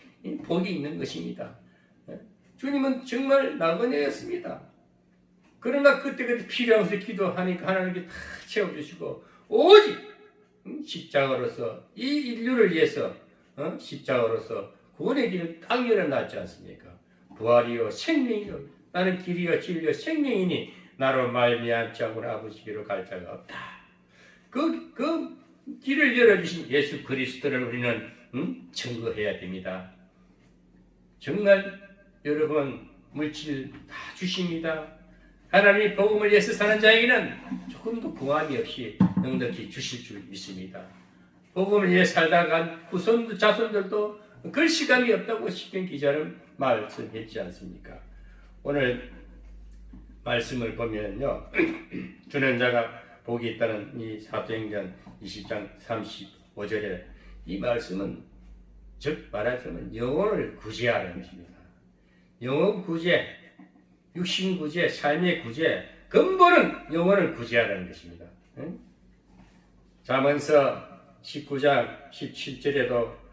복이 있는 것입니다. 주님은 정말 나그네였습니다. 그러나 그때 필요해서 기도하니까 하나님께 다 채워주시고 오직 십자가로서 이 인류를 위해서 십자가로서 구원의 길을 딱 열어놨지 않습니까? 부활이요 생명이요 나는 길이요 진리요 생명이니 나로 말미암지 않고는 아버지께로 갈 자가 없다. 그 길을 열어주신 예수 그리스도를 우리는 증거해야 됩니다. 정말 여러분 물질 다 주십니다. 하나님이 복음을 위해서 사는 자에게는 조금도 구함이 없이 넉넉히 주실 줄 믿습니다. 복음을 위해 살다간 후손 자손들도 글씨감이 없다고 시편 기자는 말씀했지 않습니까? 오늘 말씀을 보면요, 주는 자가 복이 있다는 이 사도행전 20장 35절에 이 말씀은 즉 말하자면 영혼을 구제하는 것입니다. 영혼 구제, 육신 구제, 삶의 구제, 근본은 영혼을 구제하는 것입니다. 잠언서 19장 17절에도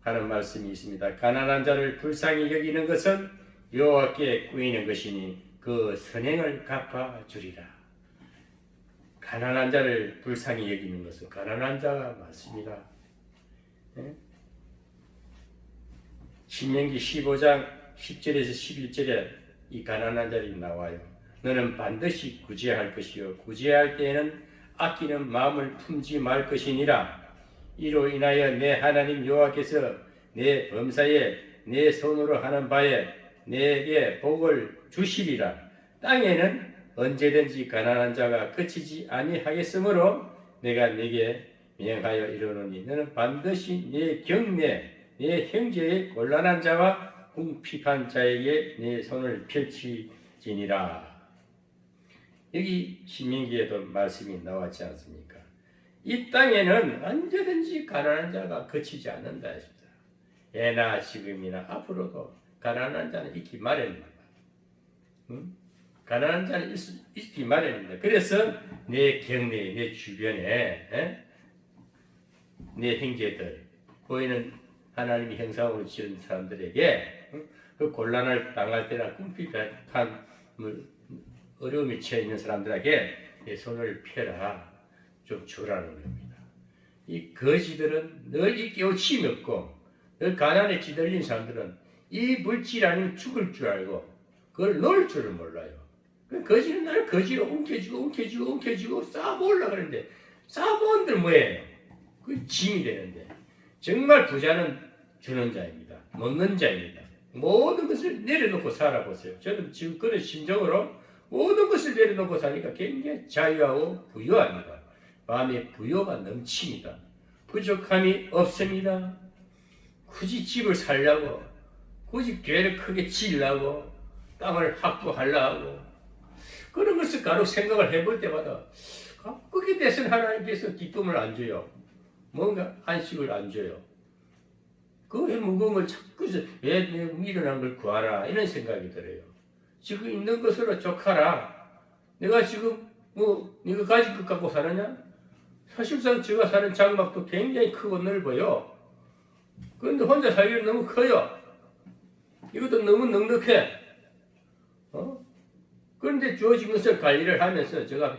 하는 말씀이 있습니다. 가난한 자를 불쌍히 여기는 것은 여호와께 꾸이는 것이니 그 선행을 갚아주리라. 가난한 자를 불쌍히 여기는 것은 가난한 자가 많습니다. 신명기 15장 10절에서 11절에 이 가난한 자들이 나와요. 너는 반드시 구제할 것이요 구제할 때에는 아끼는 마음을 품지 말 것이니라. 이로 인하여 내 하나님 여호와께서 내 범사에 내 손으로 하는 바에 내게 복을 주시리라. 땅에는 언제든지 가난한 자가 그치지 아니하겠으므로 내가 내게 명하여 이르노니 너는 반드시 내 경내 내 형제의 곤란한 자와 궁핍한 자에게 내 손을 펼치지니라. 여기 신명기에도 말씀이 나왔지 않습니까? 이 땅에는 언제든지 가난한 자가 그치지 않는다 했습니다. 예나 지금이나 앞으로도 가난한 자는 있기 마련입니다. 가난한 자는 있기 마련입니다. 그래서 내 경내에, 내 주변에 내 형제들, 보이는 하나님의 형상으로 지은 사람들에게 그 곤란을 당할 때나 궁핍한 어려움에 처해 있는 사람들에게 내 손을 펴라, 좀 주라는 겁니다. 이 거지들은 늘 이 깨우침이 없고 늘 가난에 찌들린 사람들은 이 물질 아니면 죽을 줄 알고 그걸 놓을 줄을 몰라요. 거지는 날 거지로 움켜쥐고 쌓아보려고 그러는데 쌓아보는들 뭐예요? 그 짐이 되는데 정말 부자는 주는 자입니다. 먹는 자입니다. 모든 것을 내려놓고 살아보세요. 저는 지금 그런 심정으로 모든 것을 내려놓고 사니까 굉장히 자유하고 부유합니다. 마음에 부유가 넘칩니다. 부족함이 없습니다. 굳이 집을 살려고, 굳이 교회를 크게 지으려고, 땅을 확보하려고 그런 것을 간혹 생각을 해볼 때마다 그게 대해서는 하나님께서 기쁨을 안 줘요. 뭔가 안식을 안 줘요. 그 무거운 걸 자꾸 왜 일어난 걸 구하라 이런 생각이 들어요. 지금 있는 것으로 족하라. 내가 지금 네가 가진 것 갖고 사느냐? 사실상 제가 사는 장막도 굉장히 크고 넓어요. 그런데 혼자 살기는 너무 커요. 이것도 너무 넉넉해. 그런데 주어진 것을 관리를 하면서 제가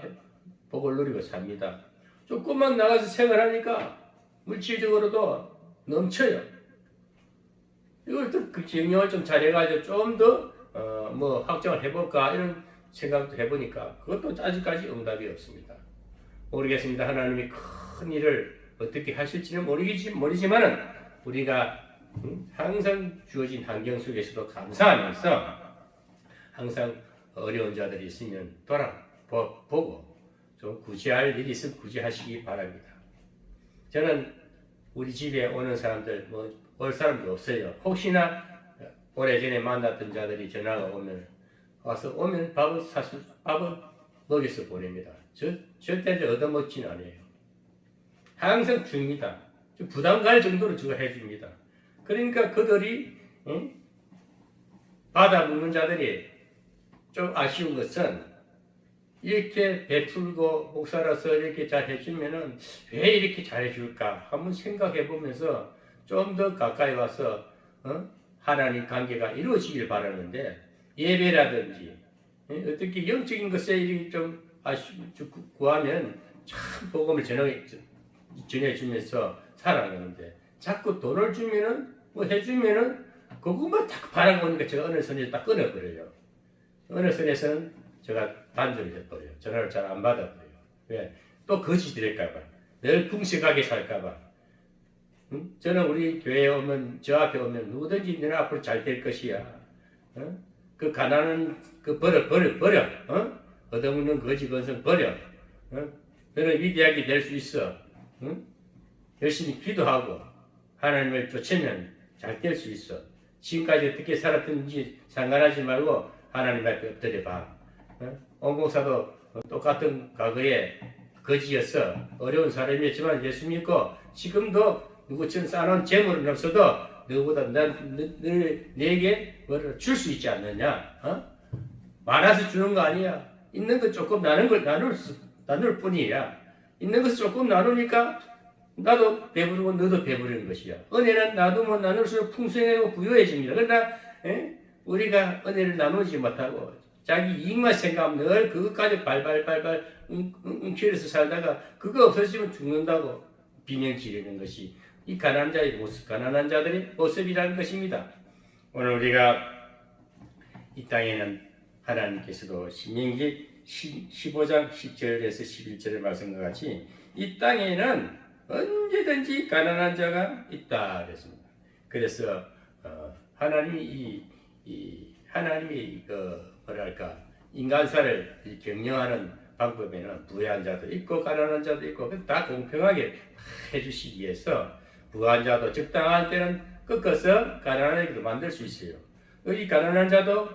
복을 누리고 삽니다. 조금만 나가서 생활하니까 물질적으로도 넘쳐요. 이걸 또 그 경영을 좀 잘해가지고 좀 더 확장을 해볼까 이런 생각도 해보니까 그것도 아직까지 응답이 없습니다. 모르겠습니다. 하나님이 큰 일을 어떻게 하실지는 모르지만은 우리가 항상 주어진 환경 속에서도 감사하면서 항상 어려운 자들이 있으면 돌아보고 좀 구제할 일이 있으면 구제하시기 바랍니다. 저는 우리 집에 오는 사람들 올 사람도 없어요. 혹시나 오래전에 만났던 자들이 전화가 오면 밥을 먹여서 보냅니다. 절대 얻어먹지는 않아요. 항상 줍니다. 부담 갈 정도로 제가 해줍니다. 그러니까 그들이 받아먹는 자들이 좀 아쉬운 것은 이렇게 베풀고 목사라서 이렇게 잘 해주면은 왜 이렇게 잘해줄까 한번 생각해 보면서 좀 더 가까이 와서 하나님 관계가 이루어지길 바라는데 예배라든지 어떻게 영적인 것에 이렇게 좀 구하면 참 복음을 전해주면서 살아가는데 자꾸 돈을 주면은 해주면은 그것만 딱 바라보니까 제가 어느 선에서 딱 끊어버려요. 어느 선에서는 제가 단절을 해버려요. 전화를 잘 안 받아버려요. 왜? 또 거지 될까봐, 늘 풍성하게 살까봐. 응? 저는 우리 교회에 오면, 저 앞에 오면 누구든지 너는 앞으로 잘 될 것이야. 어? 그 가난은 그 버려. 어? 얻어먹는 거지 건성 버려. 어? 너는 위대하게 될 수 있어. 응? 열심히 기도하고 하나님을 쫓으면 잘 될 수 있어. 지금까지 어떻게 살았든지 상관하지 말고 하나님 앞에 엎드려봐. 어? 온공사도 똑같은 과거에 거지였어. 어려운 사람이었지만 예수 믿고 지금도 누구처럼 쌓아놓은 재물은 없어도 너보다 내게 뭐를 줄 수 있지 않느냐? 어? 많아서 주는 거 아니야. 있는 거 조금 나눌 뿐이야. 있는 것을 조금 나누니까 나도 배부르고 너도 배부르는 것이야. 은혜는 나누면 나눌수록 풍성하고 부유해집니다. 그러나 우리가 은혜를 나누지 못하고 자기 이익만 생각하면 늘 그것까지 발발 웅크려서 살다가 그거 없어지면 죽는다고 비명 지르는 것이 이 가난한 자들의 모습이라는 것입니다. 오늘 우리가 이 땅에는 하나님께서도 신명기 15장 10절에서 11절의 말씀과 같이 이 땅에는 언제든지 가난한 자가 있다 그랬습니다. 그래서 하나님이 하나님이 뭐랄까 인간사를 경영하는 방법에는 부유한 자도 있고 가난한 자도 있고 다 공평하게 해주시기 위해서 부유한 자도 적당한 때는 꺾어서 가난하게도 만들 수 있어요. 이 가난한 자도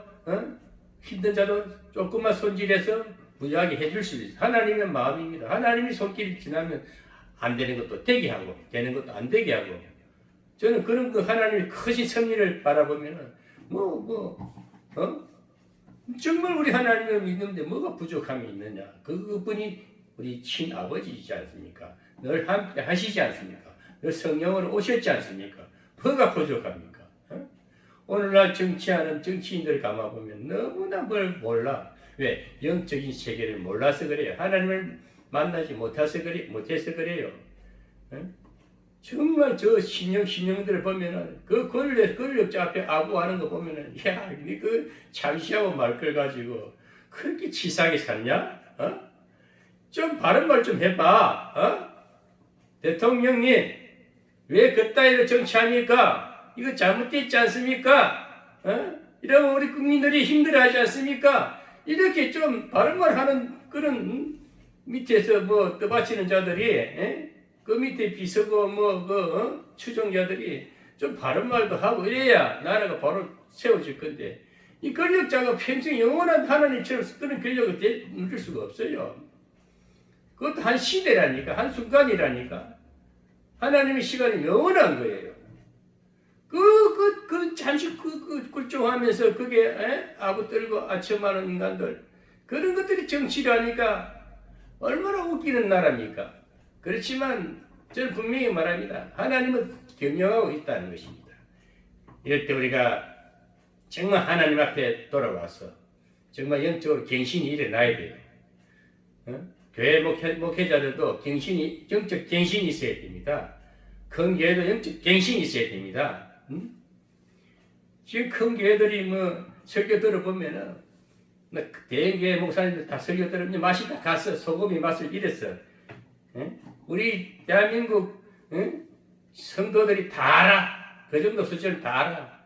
힘든 자도 조금만 손질해서 부유하게 해줄 수 있어요. 하나님의 마음입니다. 하나님이 손길이 지나면 안 되는 것도 되게 하고 되는 것도 안 되게 하고 저는 그런 그 하나님의 크신 섭리를 바라보면은 정말 우리 하나님을 믿는데 뭐가 부족함이 있느냐? 그분이 우리 친아버지이지 않습니까? 늘 함께 하시지 않습니까? 늘 성령으로 오셨지 않습니까? 뭐가 부족합니까? 오늘날 정치하는 정치인들 감아보면 너무나 뭘 몰라. 왜? 영적인 세계를 몰라서 그래요. 하나님을 만나지 못해서 그래요. 정말 저 신령들을 보면은 그 권력자 앞에 아부하는 거 보면은 야, 그 잠시하고 말 걸 가지고 그렇게 치사하게 살냐? 좀 바른 말 좀 해봐. 대통령님 왜 그따위로 정치합니까? 이거 잘못됐지 않습니까? 이러면 우리 국민들이 힘들어하지 않습니까? 이렇게 좀 바른 말 하는 그런 밑에서 뭐 떠받치는 자들이 그 밑에 비서고 추종자들이 좀 바른 말도 하고 이래야 나라가 바로 세워질 건데 이 권력자가 평생 영원한 하나님처럼 그런 권력을 누릴 수가 없어요. 그것도 한 시대라니까, 한 순간이라니까. 하나님의 시간이 영원한 거예요. 잠시 굴종하면서 그게 아부 떨고 아첨하는 인간들 그런 것들이 정치라니까 얼마나 웃기는 나라입니까? 그렇지만 저는 분명히 말합니다. 하나님은 경영하고 있다는 것입니다. 이럴 때 우리가 정말 하나님 앞에 돌아와서 정말 영적으로 갱신이 일어나야 돼요. 교회 목회자들도 영적 갱신이 있어야 됩니다. 큰 교회도 영적 갱신이 있어야 됩니다. 지금 큰 교회들이 설교 들어보면은 대형교회 목사님들 다 설교 들으면 맛이 다 갔어. 소금이 맛을 잃었어. 우리 대한민국 성도들이 다 알아. 그 정도 수준을 다 알아.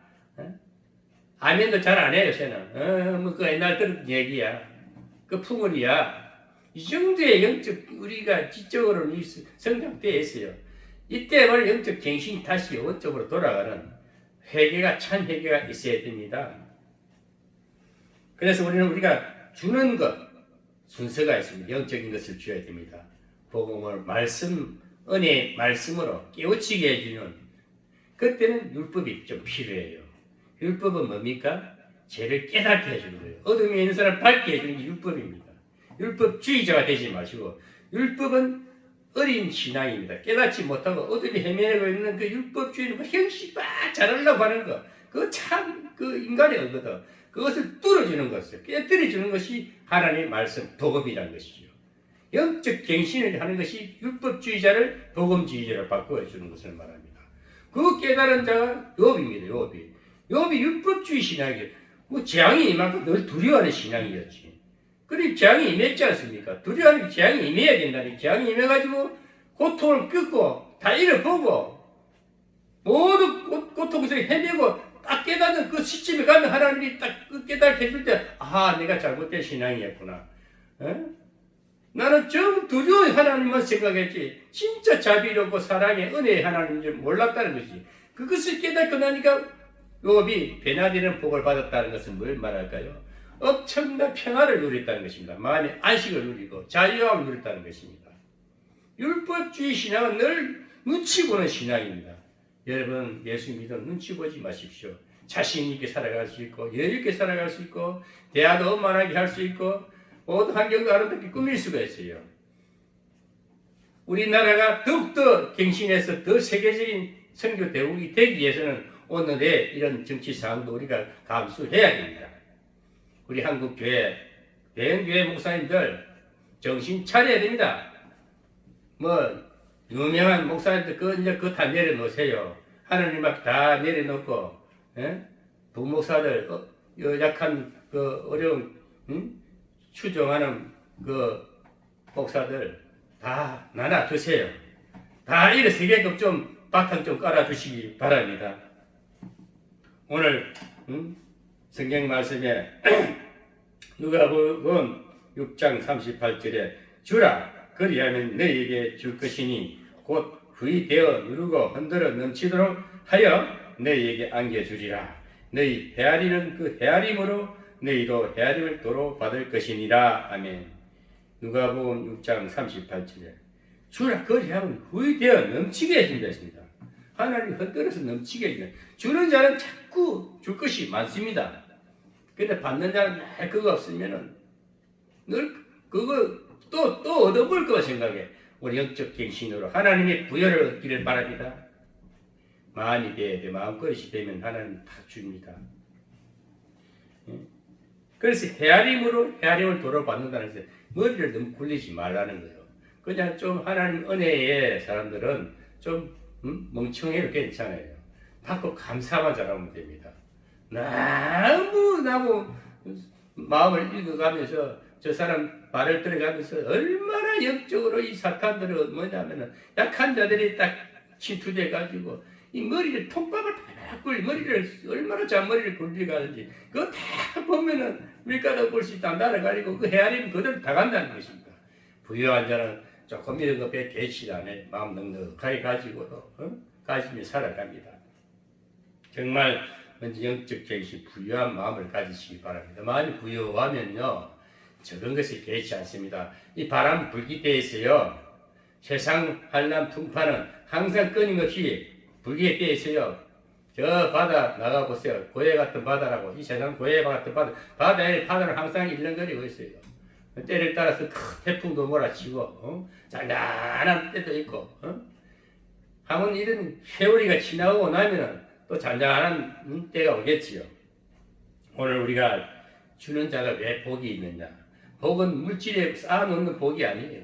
아멘도 잘 안 해요, 요새는. 그 옛날 들은 얘기야. 그 풍월이야. 이 정도의 영적, 우리가 지적으로는 성장돼 있어요. 이때 말 영적 갱신이 다시 원적으로 돌아가는 참 회개가 있어야 됩니다. 그래서 우리가 주는 것, 순서가 있습니다. 영적인 것을 줘야 됩니다. 복음을 은혜 말씀으로 깨우치게 해주는 그때는 율법이 좀 필요해요. 율법은 뭡니까? 죄를 깨닫게 해주는 거예요. 어둠에 있는 사람을 밝게 해주는 게 율법입니다. 율법주의자가 되지 마시고 율법은 어린 신앙입니다. 깨닫지 못하고 어둠에 헤매고 있는 그 율법주의는 형식 막 잘하려고 하는 거 그거 참 인간의 거거든. 그것을 뚫어주는 것을 깨뜨려주는 것이 하나님의 말씀 복음이라는 것이죠. 영적 갱신을 하는 것이 율법주의자를 복음주의자로 바꿔주는 것을 말합니다. 그 깨달은 자가 욥입니다. 욥이 율법주의 신앙이에요. 재앙이 이만큼 늘 두려워하는 신앙이었지. 그리고 재앙이 임했지 않습니까? 두려워하는 재앙이 임해야 된다니. 재앙이 임해가지고 고통을 겪고 다 잃어보고 모두 고통 속에 헤매고 딱 깨닫는 그 시점에 가면 하나님이 딱 깨닫게 해줄 때, 아, 내가 잘못된 신앙이었구나. 에? 나는 좀 두려운 하나님만 생각했지 진짜 자비롭고 사랑의 은혜의 하나님인 줄 몰랐다는 것이. 그것을 깨닫고 나니까 욥이 베나디는 복을 받았다는 것은 뭘 말할까요? 엄청난 평화를 누렸다는 것입니다. 마음의 안식을 누리고 자유함을 누렸다는 것입니다. 율법주의 신앙은 늘 눈치 보는 신앙입니다. 여러분, 예수 믿어 눈치 보지 마십시오. 자신 있게 살아갈 수 있고 여유 있게 살아갈 수 있고 대화도 원만하게 할 수 있고 모든 환경도 아름답게 꾸밀 수가 있어요. 우리나라가 더욱더 갱신해서 더 세계적인 선교 대국이 되기 위해서는 오늘의 이런 정치 상황도 우리가 감수해야 됩니다. 우리 한국교회, 대형교회 목사님들 정신 차려야 됩니다. 유명한 목사님들 그거 다 내려놓으세요. 하나님 앞에 다 내려놓고, 부목사들, 약한, 어려운, 추종하는 목사들 다 나눠주세요. 다 일어서게끔 좀 바탕 좀 깔아주시기 바랍니다. 오늘, 성경 말씀에 누가복음 6장 38절에 주라 그리하면 너희에게 줄 것이니 곧 후이되어 누르고 흔들어 넘치도록 하여 너희에게 안겨주리라. 너희 헤아리는 그 헤아림으로 너희도 헤아림을 도로 받을 것이니라. 아멘. 누가복음 6장 38절에 주라 그리하면 후이되어 넘치게 해준다 했습니다. 하나님 흔들어서 넘치게 해준다. 주는 자는 자꾸 줄 것이 많습니다. 근데 받는 자는 날 그거 없으면은 늘 그거 또 얻어볼 거 생각해. 우리 영적 갱신으로 하나님의 부여를 얻기를 바랍니다. 마음이 돼야 돼. 마음그릇이 되면 하나님 다 줍니다. 그래서 헤아림을 도로 받는다는 것은 머리를 너무 굴리지 말라는 거예요. 그냥 좀 하나님 은혜의 사람들은 좀 멍청해도 괜찮아요. 받고 감사만 잘하면 됩니다. 너무 마음을 읽어가면서 저 사람 말을 들어가면서 얼마나 영적으로 이 사탄들은 뭐냐면은 약한 자들이 딱 침투돼 가지고 이 머리를 통밥을 다 굴리 머리를 얼마나 잔머리를 굴리가는지 그거 다 보면은 밀가루 볼수 있다 날아가리고 그 헤아리면 그대로 다 간다는 것입니다. 부유한 자는 조금 이런 거 배 개치 안에 마음 넉넉하게 가지고도 가지며 살아갑니다. 정말 먼저 영적 갱신 부유한 마음을 가지시기 바랍니다. 마음이 부유하면요 적은 것이 개의치 않습니다. 이 바람 불기 때에서요 세상 환난 풍파는 항상 끊임없이 불기의 때에서요 저 바다 나가보세요. 고해 같은 바다라고 이 세상 고해 같은 바다의 파도는 항상 일렁거리고 있어요. 때를 따라서 큰 태풍도 몰아치고 잔잔한 때도 있고 하면 이런 세월이가 지나고 나면은 또 잔잔한 때가 오겠지요. 오늘 우리가 주는 자가 왜 복이 있느냐? 복은 물질에 쌓아놓는 복이 아니에요.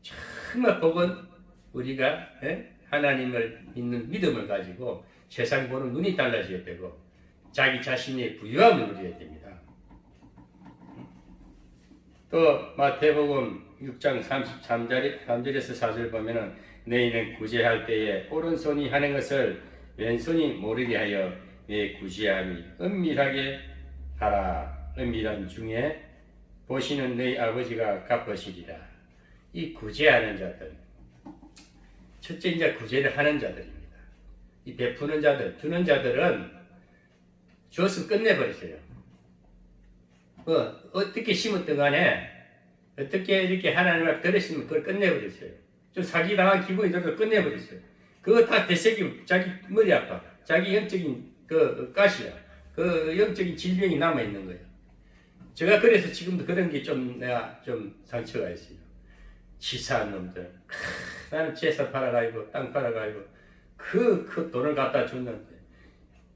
정말 복은 우리가 하나님을 믿는 믿음을 가지고 세상 보는 눈이 달라져야 되고 자기 자신의 부유함을 누려야 됩니다. 또 마태복음 6장 33절에서 4절 보면은 너희는 구제할 때에 오른손이 하는 것을 왼손이 모르게 하여 내 구제함이 은밀하게 하라. 은밀한 중에 보시는 너희 아버지가 갚으시리라. 이 구제하는 자들, 첫째 이제 구제를 하는 자들입니다. 이 베푸는 자들, 주는 자들은 주어서 끝내버리세요. 어떻게 심었든 간에 어떻게 이렇게 하나님 앞에 들으시면 그걸 끝내버리세요. 좀 사기당한 기분이 들어서 끝내버리세요. 그거 다 되새기면 자기 머리 아파. 자기 영적인 그 가시야. 그 영적인 질병이 남아있는 거예요. 제가 그래서 지금도 그런 게 내가 좀 상처가 있어요. 치사한 놈들. 나는 재산 팔아가지고 땅 팔아가지고 그 돈을 갖다 줬는데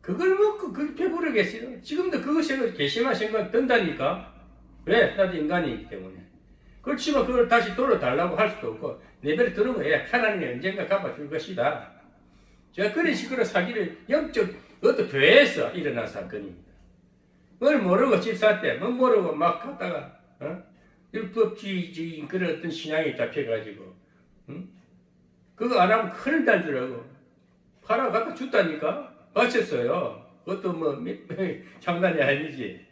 그걸 먹고 그렇게 배부르겠어요. 지금도 그것이 괘씸한 생각 든다니까. 왜? 나도 인간이기 때문에. 그렇지만 그걸 다시 돌려달라고 할 수도 없고 내버려 두는 거예요. 하나님이 언젠가 갚아줄 것이다. 제가 그런 식으로 사기를 영적 어떤 교회에서 일어난 사건입니다. 뭘 모르고 집사 때 뭘 모르고 막 갔다가 율법주의적인 그런 어떤 신앙에 잡혀가지고, 그거 안 하면 큰일 날 줄 알고, 팔아 갖다 줬다니까? 바쳤어요. 그것도 뭐, 장난이 아니지.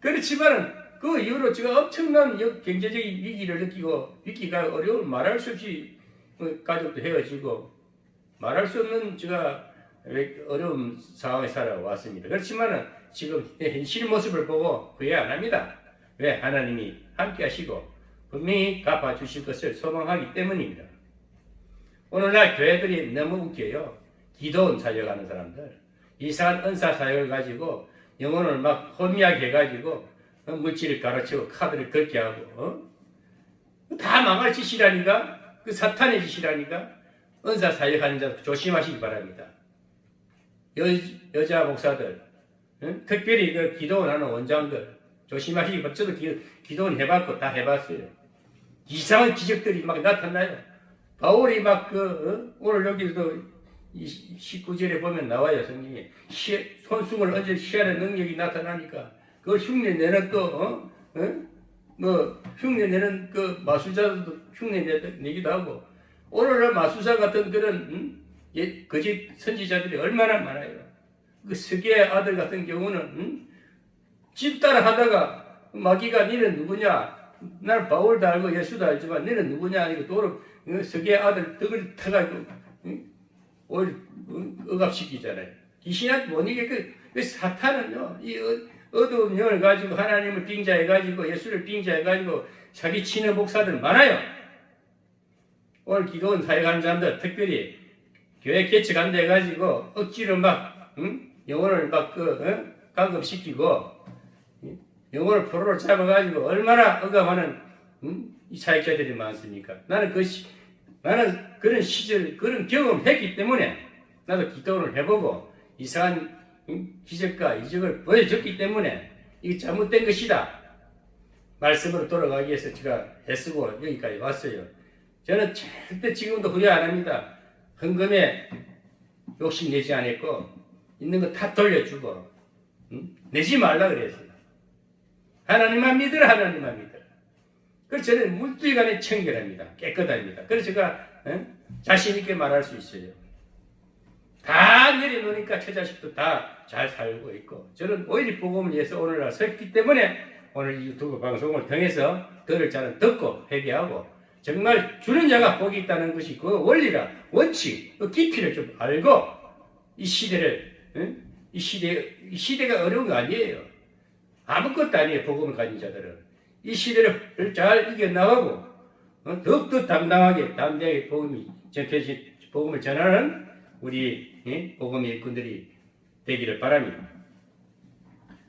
그렇지만은, 그 이후로 제가 엄청난 경제적인 위기를 느끼고, 위기가 어려운 말할 수 없이 가족도 헤어지고, 말할 수 없는 제가 어려운 상황에 살아왔습니다. 그렇지만은, 지금 현실 모습을 보고 후회 안 합니다. 왜? 하나님이 함께 하시고, 분명히 갚아주실 것을 소망하기 때문입니다. 오늘날 교회들이 너무 웃겨요. 기도원 사역하는 사람들. 이상한 은사 사역을 가지고 영혼을 막 혼미하게 해가지고 물질을 가르치고 카드를 긁게 하고 다 망할 짓이라니까. 그 사탄의 짓이라니까. 은사 사역하는 자 조심하시기 바랍니다. 여자 목사들, 특별히 그 기도원 하는 원장들 조심하시기 바랍니다. 저도 기도원 해봤고 다 해봤어요. 이상한 기적들이 막 나타나요. 바울이 막 오늘 여기도 19절에 보면 나와요. 성경에 손수건을 얹을 시하는 능력이 나타나니까 그걸 흉내내는 또 뭐 흉내내는 그 마술자들도 흉내내기도 하고 오늘날 마술사 같은 그런 거짓 선지자들이 얼마나 많아요. 그 스게 아들 같은 경우는 집 따라 하다가 마귀가 니는 누구냐? 나는 바울도 알고 예수도 알지만 너는 누구냐? 이거 도로 스게 아들 덕을 타가지고 오히려 억압시키잖아요. 귀신한테 못 이게 그 사탄은요 이 어두운 영을 가지고 하나님을 빙자해가지고 예수를 빙자해가지고 사기치는 목사들 많아요. 오늘 기도원 사역하는 사람들 특별히 교회 개척한다 해가지고 억지로 막 영혼을 막 감금시키고 영혼을 포로로 잡아가지고 얼마나 억압하는 이 사역자들이 많습니까? 나는 그런 시절 그런 경험했기 때문에 나도 기도를 해보고 이상한 기적과 이적을 보여줬기 때문에 이게 잘못된 것이다. 말씀으로 돌아가기 위해서 제가 애쓰고 여기까지 왔어요. 저는 절대 지금도 후회 안 합니다. 헌금에 욕심내지 않았고 있는 거 다 돌려주고 내지 말라 그랬어요. 하나님만 믿으라. 하나님만 믿으라. 그래서 저는 물질간에 청결합니다. 깨끗합니다. 그래서 제가 자신 있게 말할 수 있어요. 다 내려놓으니까 처자식도 다 잘 살고 있고 저는 오히려 복음을 위해서 오늘날 섰기 때문에 오늘 유튜브 방송을 통해서 들을 자는 듣고 회개하고 정말 주는 자가 복이 있다는 것이 그 원리라 원칙 그 깊이를 좀 알고 이 시대를 이 시대가 어려운 거 아니에요. 아무것도 아니에요. 복음을 가진 자들은 이 시대를 잘 이겨나가고 더욱더 담대하게 복음을 전하는 우리 복음의 일꾼들이 되기를 바랍니다.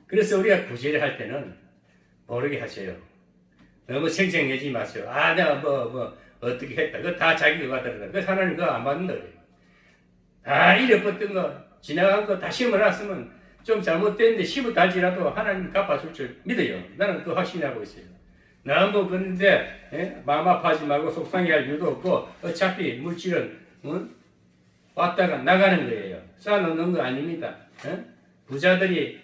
그래서 우리가 구제를 할 때는 모르게 하세요. 너무 생생내지 마세요. 내가 어떻게 했다. 그거 다 자기가 하더라도. 그래서 하나님 그거 안 받는다 그래요. 다 잃어버렸던 거, 지나간 거 다 심어놨으면 좀 잘못됐는데 심어달지라도 하나님 갚아줄 줄 믿어요. 나는 그 확신하고 있어요. 나는 그런데 마음 아파하지 말고 속상해할 이유도 없고 어차피 물질은 왔다가 나가는 거예요. 쌓아놓는 거 아닙니다. 부자들이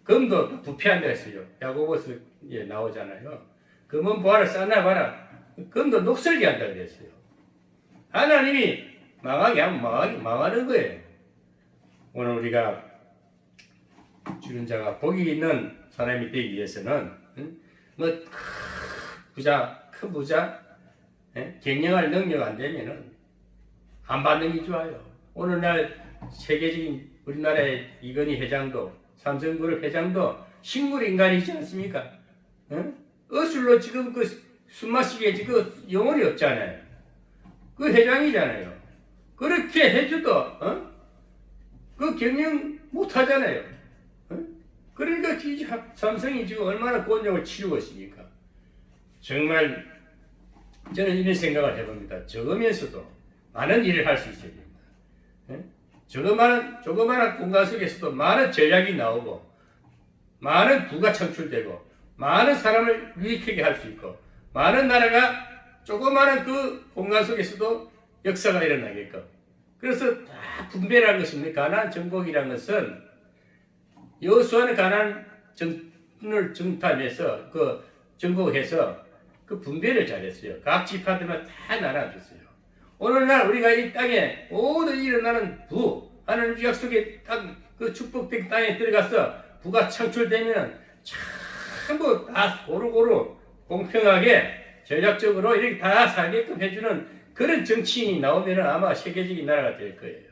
금도 부패한다 했어요. 야고보서에 나오잖아요. 금은 보아라 쌓아놔봐라. 금도 녹슬게 한다 그랬어요. 하나님이 망하게 하면 망하는 거예요. 오늘 우리가 주는 자가 복이 있는 사람이 되기 위해서는 큰 부자 경영할 능력 안 되면은 안 받는 게 좋아요. 오늘날 세계적인 우리나라의 이건희 회장도 삼성그룹 회장도 식물 인간이지 않습니까? 어술로 지금 그 숨마시게 지금 영혼이 없잖아요. 그 회장이잖아요. 그렇게 해줘도 그 경영 못 하잖아요. 그러니까 삼성이 지금 얼마나 곤욕을 치르고 있습니까? 정말 저는 이런 생각을 해봅니다. 적으면서도 많은 일을 할 수 있어야 됩니다. 조그마한 공간 속에서도 많은 전략이 나오고 많은 부가 창출되고 많은 사람을 유익하게 할 수 있고 많은 나라가 조그마한 그 공간 속에서도 역사가 일어나게끔 그래서 다 분배라는 것입니다. 가나안 정복이라는 것은 여호수아는 가나안 정탐에서 그 정복해서 그 분배를 잘했어요. 각 지파들만 다 나눠줬어요. 오늘날 우리가 이 땅에 모든 일어나는 부, 하나님 약속의 땅, 그 축복된 땅에 들어가서 부가 창출되면 전부 다 고루고루 공평하게 전략적으로 이렇게 다 살게끔 해주는 그런 정치인이 나오면 아마 세계적인 나라가 될 거예요.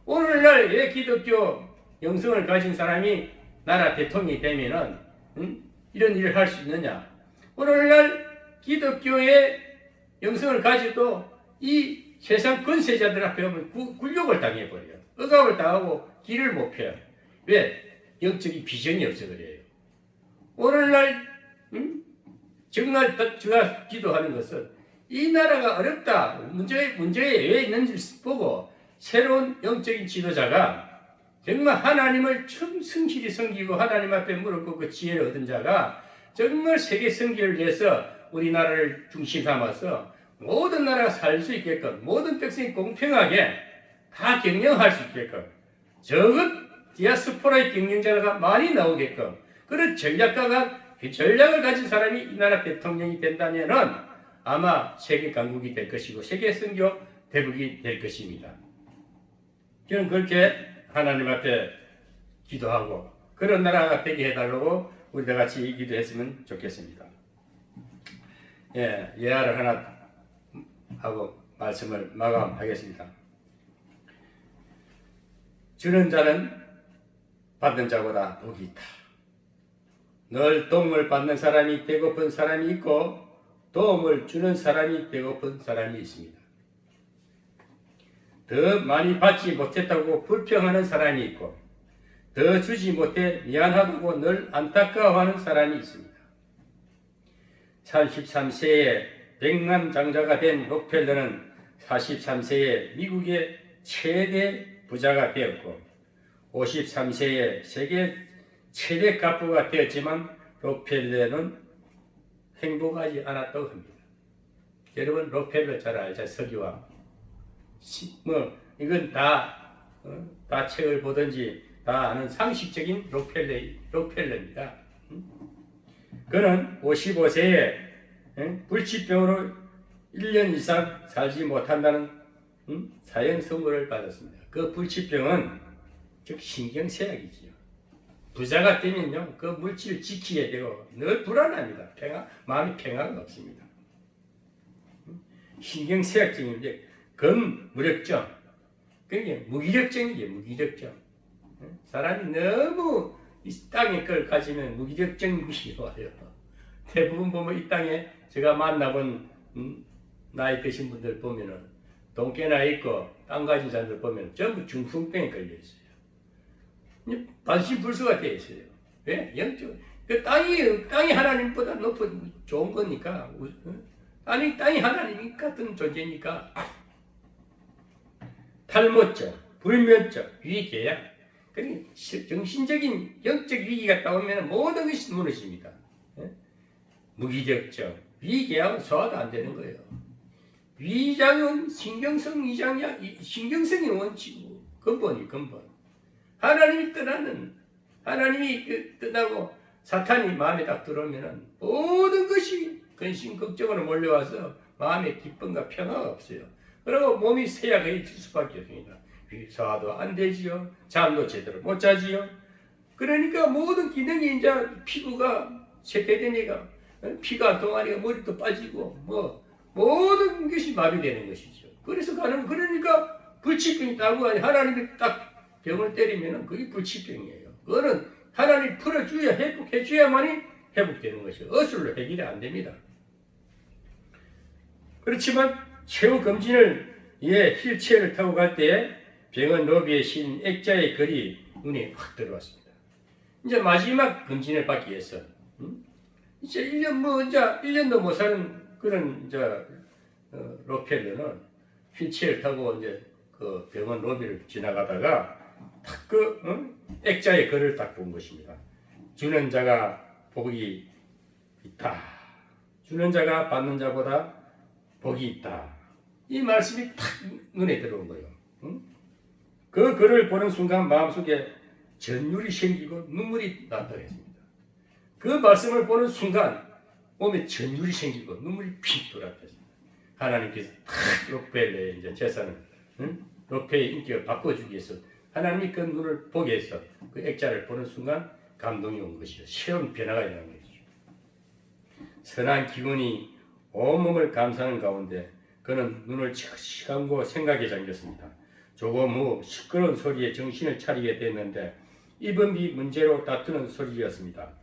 오늘날 왜 기독교 영성을 가진 사람이 나라 대통령이 되면은 이런 일을 할 수 있느냐? 오늘날 기독교의 영성을 가지도 이 세상 권세자들 앞에 오면 굴욕을 당해버려요. 억압을 당하고 길을 못 펴요. 왜? 영적인 비전이 없어 그래요. 오늘날 정말 제가 기도하는 것은 이 나라가 어렵다. 문제에 왜 있는지 보고 새로운 영적인 지도자가 정말 하나님을 성실히 섬기고 하나님 앞에 무릎 꿇고 지혜를 얻은 자가 정말 세계 선교를 위해서 우리나라를 중심 삼아서 모든 나라가 살 수 있게끔 모든 백성이 공평하게 다 경영할 수 있게끔 적은 디아스포라의 경영자가 많이 나오게끔 그런 전략을 가진 사람이 이 나라 대통령이 된다면은 아마 세계 강국이 될 것이고 세계 선교 대국이 될 것입니다. 저는 그렇게 하나님 앞에 기도하고 그런 나라가 되게 해달라고 우리 다 같이 기도했으면 좋겠습니다. 예화를 하나 하고 말씀을 마감하겠습니다. 주는 자는 받는 자보다 복이 있다. 늘 도움을 받는 사람이 되고픈 사람이 있고 도움을 주는 사람이 되고픈 사람이 있습니다. 더 많이 받지 못했다고 불평하는 사람이 있고 더 주지 못해 미안하다고 늘 안타까워하는 사람이 있습니다. 33세에 백만장자가 된 록펠러는 43세에 미국의 최대 부자가 되었고 53세에 세계 최대 갑부가 되었지만 록펠러는 행복하지 않았다고 합니다. 여러분 록펠러 잘 알죠? 석유와 이건 다 책을 보든지 다 아는 상식적인 록펠러입니다. 그는 55세에 불치병으로 1년 이상 살지 못한다는 사형 선고를 받았습니다. 그 불치병은 즉 신경쇠약이지요. 부자가 되면요 그 물질을 지키게 되고 늘 불안합니다. 마음이 평화가 없습니다. 신경쇠약증인데 무력증 그게 무기력증이죠. 무기력증. 사람이 너무 이 땅의 걸 가지면 무기력증이 와요. 대부분 보면 이 땅에 제가 만나본 나이 드신 분들 보면은 돈깨나 있고 땅 가진 사람들 보면 전부 중풍병에 걸려 있어요. 반신불수가 되어 있어요. 왜? 영적. 그 땅이 하나님보다 높은 좋은 거니까. 땅이 하나님 같은 존재니까. 탈모증, 불면증, 위궤양. 그러니까 정신적인 영적 위기가 따오면 모든 것이 무너집니다. 무기력증, 위궤양은 소화도 안 되는 거예요. 위장은 신경성이 원칙이고 근본. 하나님이 떠나고 사탄이 마음에 딱 들어오면은 모든 것이 근심 걱정으로 몰려와서 마음에 기쁨과 평화가 없어요. 그리고 몸이 쇠약해질 수밖에 없습니다. 소화도 안 되지요. 잠도 제대로 못 자지요. 그러니까 모든 기능이 이제 피부가 쇠퇴되니까 피가 동아리가 머리도 빠지고 모든 것이 마비되는 것이죠. 그러니까 불치병이 따고 하나님이 딱 병을 때리면 그게 불치병이에요. 그거는 하나님 풀어줘야 회복해줘야만이 회복되는 것이죠. 어술로 해결이 안 됩니다. 그렇지만 최후 검진을 휠체어를 타고 갈 때 병원 로비에 신 액자의 글이 눈에 확 들어왔습니다. 이제 마지막 검진을 받기 위해서 이제 1년도 못 사는 그런 록펠러는 휠체어를 타고 이제 그 병원 로비를 지나가다가 딱 액자의 글을 딱 본 것입니다. 주는 자가 복이 있다. 주는 자가 받는 자보다 복이 있다. 이 말씀이 딱 눈에 들어온 거예요. 그 글을 보는 순간 마음속에 전율이 생기고 눈물이 났다고 했습니다. 그 말씀을 보는 순간 몸에 전율이 생기고 눈물이 픽 돌았습니다. 하나님께서 탁 록펠레의 이제 재산을 록펠의 인격을 바꿔주기 위해서 하나님이 그 눈을 보게 해서 그 액자를 보는 순간 감동이 온 것이요. 새로운 변화가 일어난 것이죠. 선한 기운이 온몸을 감싸는 가운데 그는 눈을 칙 감고 생각에 잠겼습니다. 조금 후 시끄러운 소리에 정신을 차리게 됐는데 입원비 문제로 다투는 소리였습니다.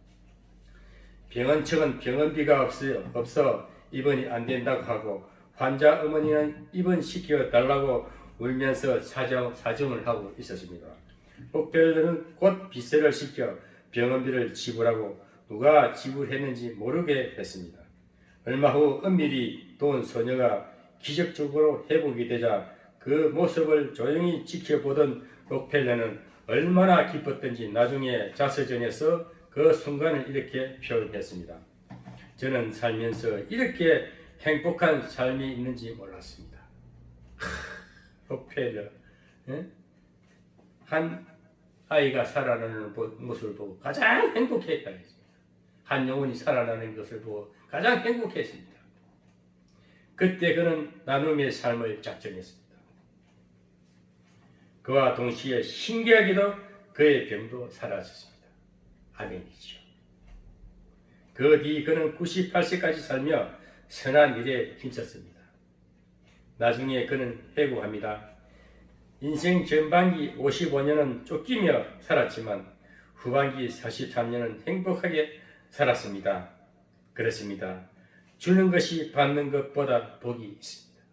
병원 측은 병원비가 없어 입원이 안 된다고 하고 환자 어머니는 입원시켜 달라고 울면서 사정을 하고 있었습니다. 록펠러는 곧 비세를 시켜 병원비를 지불하고 누가 지불했는지 모르게 했습니다. 얼마 후 은밀히 도운 소녀가 기적적으로 회복이 되자 그 모습을 조용히 지켜보던 록펠러는 얼마나 기뻤던지 나중에 자서전에서 그 순간을 이렇게 표현했습니다. 저는 살면서 이렇게 행복한 삶이 있는지 몰랐습니다. 록펠러, 한 아이가 살아나는 모습을 보고 가장 행복했다 했습니다. 한 영혼이 살아나는 것을 보고 가장 행복했습니다. 그때 그는 나눔의 삶을 작정했습니다. 그와 동시에 신기하게도 그의 병도 사라졌습니다. 아멘이죠. 그 뒤 그는 98세까지 살며 선한 일에 힘썼습니다. 나중에 그는 회고합니다. 인생 전반기 55년은 쫓기며 살았지만 후반기 43년은 행복하게 살았습니다. 그렇습니다. 주는 것이 받는 것보다 복이 있습니다.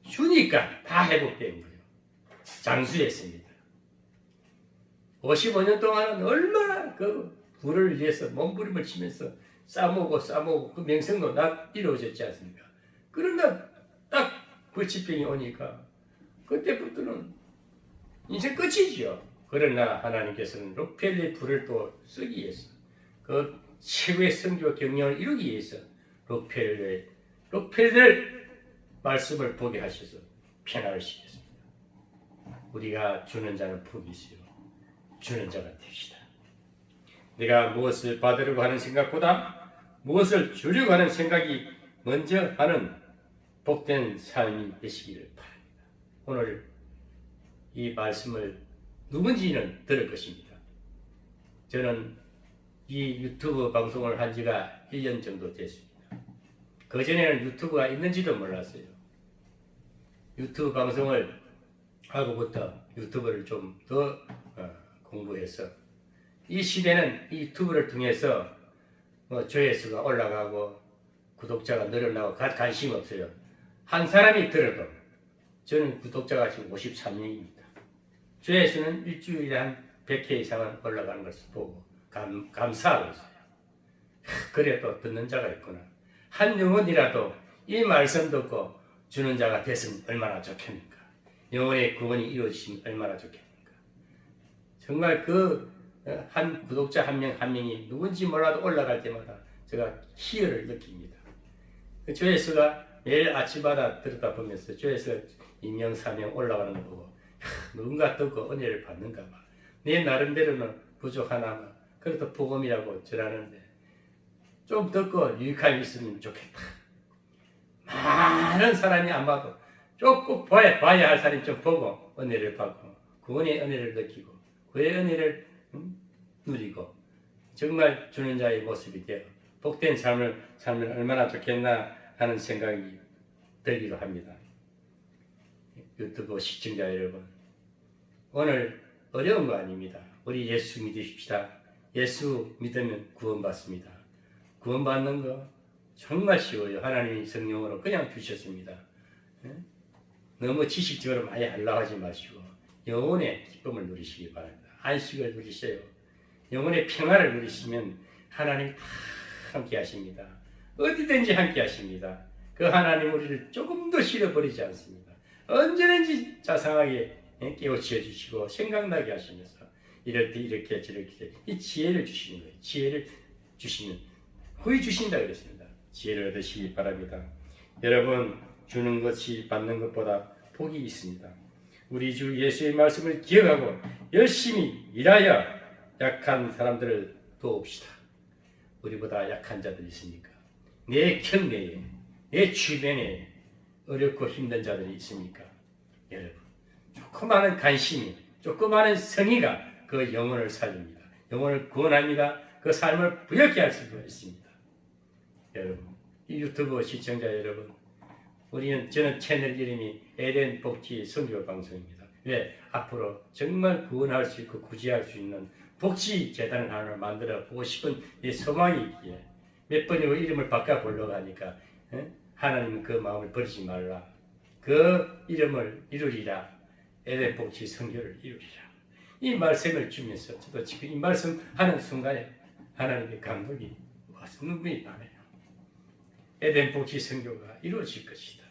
주니까 다 회복된 거예요. 장수했습니다. 55년 동안은 얼마나 그 부를 위해서 몸부림을 치면서 싸먹고 그 명성도 이루어졌지 않습니까? 그러나 딱 불치병이 오니까 그때부터는 인생 끝이죠. 그러나 하나님께서는 록펠러의 불을 또 쓰기 위해서 그 최고의 성교 경영을 이루기 위해서 록펠러를 말씀을 보게 하셔서 편안을 시켰습니다. 우리가 주는 자는 복이 있어요. 주는 자가 됩시다. 내가 무엇을 받으려고 하는 생각보다 무엇을 주려고 하는 생각이 먼저 하는 복된 삶이 되시기를 바랍니다. 오늘 이 말씀을 누군지는 들을 것입니다. 저는 이 유튜브 방송을 한 지가 1년 정도 됐습니다. 그전에는 유튜브가 있는지도 몰랐어요. 유튜브 방송을 하고부터 유튜브를 좀 더 공부해서 이 시대는 이 유튜브를 통해서 조회수가 올라가고 구독자가 늘어나고 관심 없어요. 한 사람이 들어도 저는 구독자가 지금 53명입니다. 조회수는 일주일에 한 100회 이상은 올라가는 것을 보고 감사하고 있어요. 그래 또 듣는 자가 있구나. 한 영혼이라도 이 말씀 듣고 주는 자가 됐으면 얼마나 좋겠는가. 영혼의 구원이 이루어지시면 얼마나 좋겠는가. 정말 그 한 구독자 한 명이 누군지 몰라도 올라갈 때마다 제가 희열을 느낍니다. 조회수가 매일 아침마다 들었다 보면서 조회수가 2명, 4명 올라가는 거 보고 누군가 듣고 은혜를 받는가 봐. 내 나름대로는 부족하나 봐. 그래도 복음이라고 전하는데 좀 듣고 유익함이 있으면 좋겠다. 많은 사람이 안 봐도 조금 봐야 할 사람이 좀 보고 은혜를 받고 구원의 은혜를 느끼고 그의 은혜를 누리고 정말 주는 자의 모습이 되어 복된 삶을 살면 얼마나 좋겠나 하는 생각이 들기도 합니다. 유튜브 시청자 여러분, 오늘 어려운 거 아닙니다. 우리 예수 믿으십시다. 예수 믿으면 구원받습니다. 구원받는 거 정말 쉬워요. 하나님이 성령으로 그냥 주셨습니다. 너무 지식적으로 많이 하려고 하지 마시고 영혼의 기쁨을 누리시기 바랍니다. 안식을 누리세요. 영혼의 평화를 누리시면 하나님 다 함께 하십니다. 어디든지 함께 하십니다. 그 하나님 우리를 조금도 싫어버리지 않습니다. 언제든지 자상하게 깨우쳐 주시고 생각나게 하시면서 이럴 때 이렇게 저렇게 이 지혜를 주시는 거예요. 지혜를 주시면 거의 주신다 그랬습니다. 지혜를 얻으시기 바랍니다. 여러분, 주는 것이 받는 것보다 복이 있습니다. 우리 주 예수의 말씀을 기억하고 열심히 일하여 약한 사람들을 도웁시다. 우리보다 약한 자들 있습니까? 내 경내에, 내 주변에 어렵고 힘든 자들이 있습니까? 여러분, 조그마한 관심이, 조그마한 성의가 그 영혼을 살립니다. 영혼을 구원합니다. 그 삶을 부엽게 할 수가 있습니다. 여러분, 이 유튜브 시청자 여러분, 저는 채널 이름이 에덴 복지 선교 방송입니다. 왜? 앞으로 정말 구원할 수 있고 구제할 수 있는 복지 재단을 하나 만들어 보고 싶은 이 소망이 있기에 몇 번이고 이름을 바꿔보려고 하니까 하나님은 그 마음을 버리지 말라. 그 이름을 이루리라. 에덴 복지 선교를 이루리라. 이 말씀을 주면서 저도 지금 이 말씀 하는 순간에 하나님의 감동이 와서 눈물이 나네요. 에덴 복지 선교가 이루어질 것이다.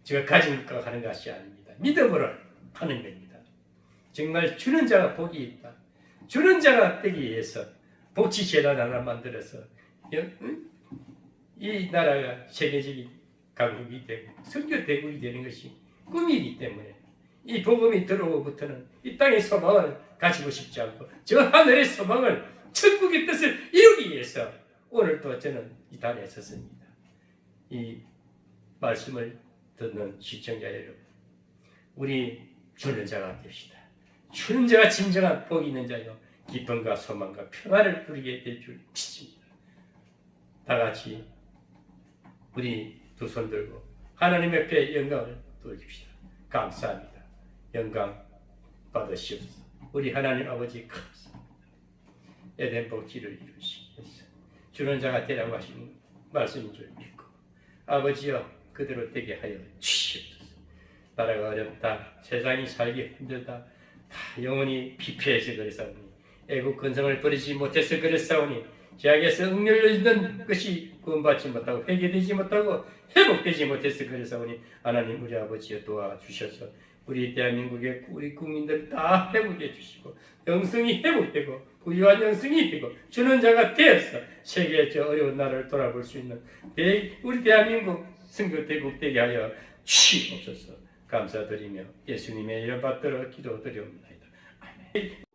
제가 가진 것과 하는 것이 아닙니다. 믿음으로 하는 겁니다. 정말 주는 자가 복이 있다. 주는 자가 되기 위해서 복지 재단 하나 만들어서 이 나라가 세계적인 강국이 되고 선교 대국이 되는 것이 꿈이기 때문에 이 복음이 들어오고부터는 이 땅의 소망을 가지고 싶지 않고 저 하늘의 소망을 천국의 뜻을 이루기 위해서 오늘 또 저는 이 단에 섰습니다. 이 말씀을 듣는 시청자 여러분, 우리 주는 자가 됩시다. 주는 자가 진정한 복이 있는 자요 기쁨과 소망과 평안을 누리게 될 줄 믿습니다. 다 같이 우리 두 손 들고 하나님 앞에 영광을 돌립시다. 감사합니다. 영광 받으시옵소서. 우리 하나님 아버지 감사합니다. 에덴 복지를 이루시기 위해서 주는 자가 되라고 하시는 말씀인 줄 믿고 아버지여 그대로 되게 하여 주시옵소서. 나라가 어렵다. 세상이 살기 힘들다. 다 영원히 피폐해서 그랬사오니 애국 근성을 버리지 못해서 그랬사오니 죄악에서 억눌려 있는 것이 구원받지 못하고 회개되지 못하고 회복되지 못해서 그랬사오니 하나님 우리 아버지여 도와주셔서 우리 대한민국의 우리 국민들 다 회복해 주시고 영성이 회복되고 부유한 영성이 되고 주는 자가 되어서 세계의 저 어려운 나라를 돌아볼 수 있는 우리 대한민국 선교 대국 되게 하여 주시옵소서. 감사드리며 예수님의 이름 받들어 기도드리옵나이다. 아멘.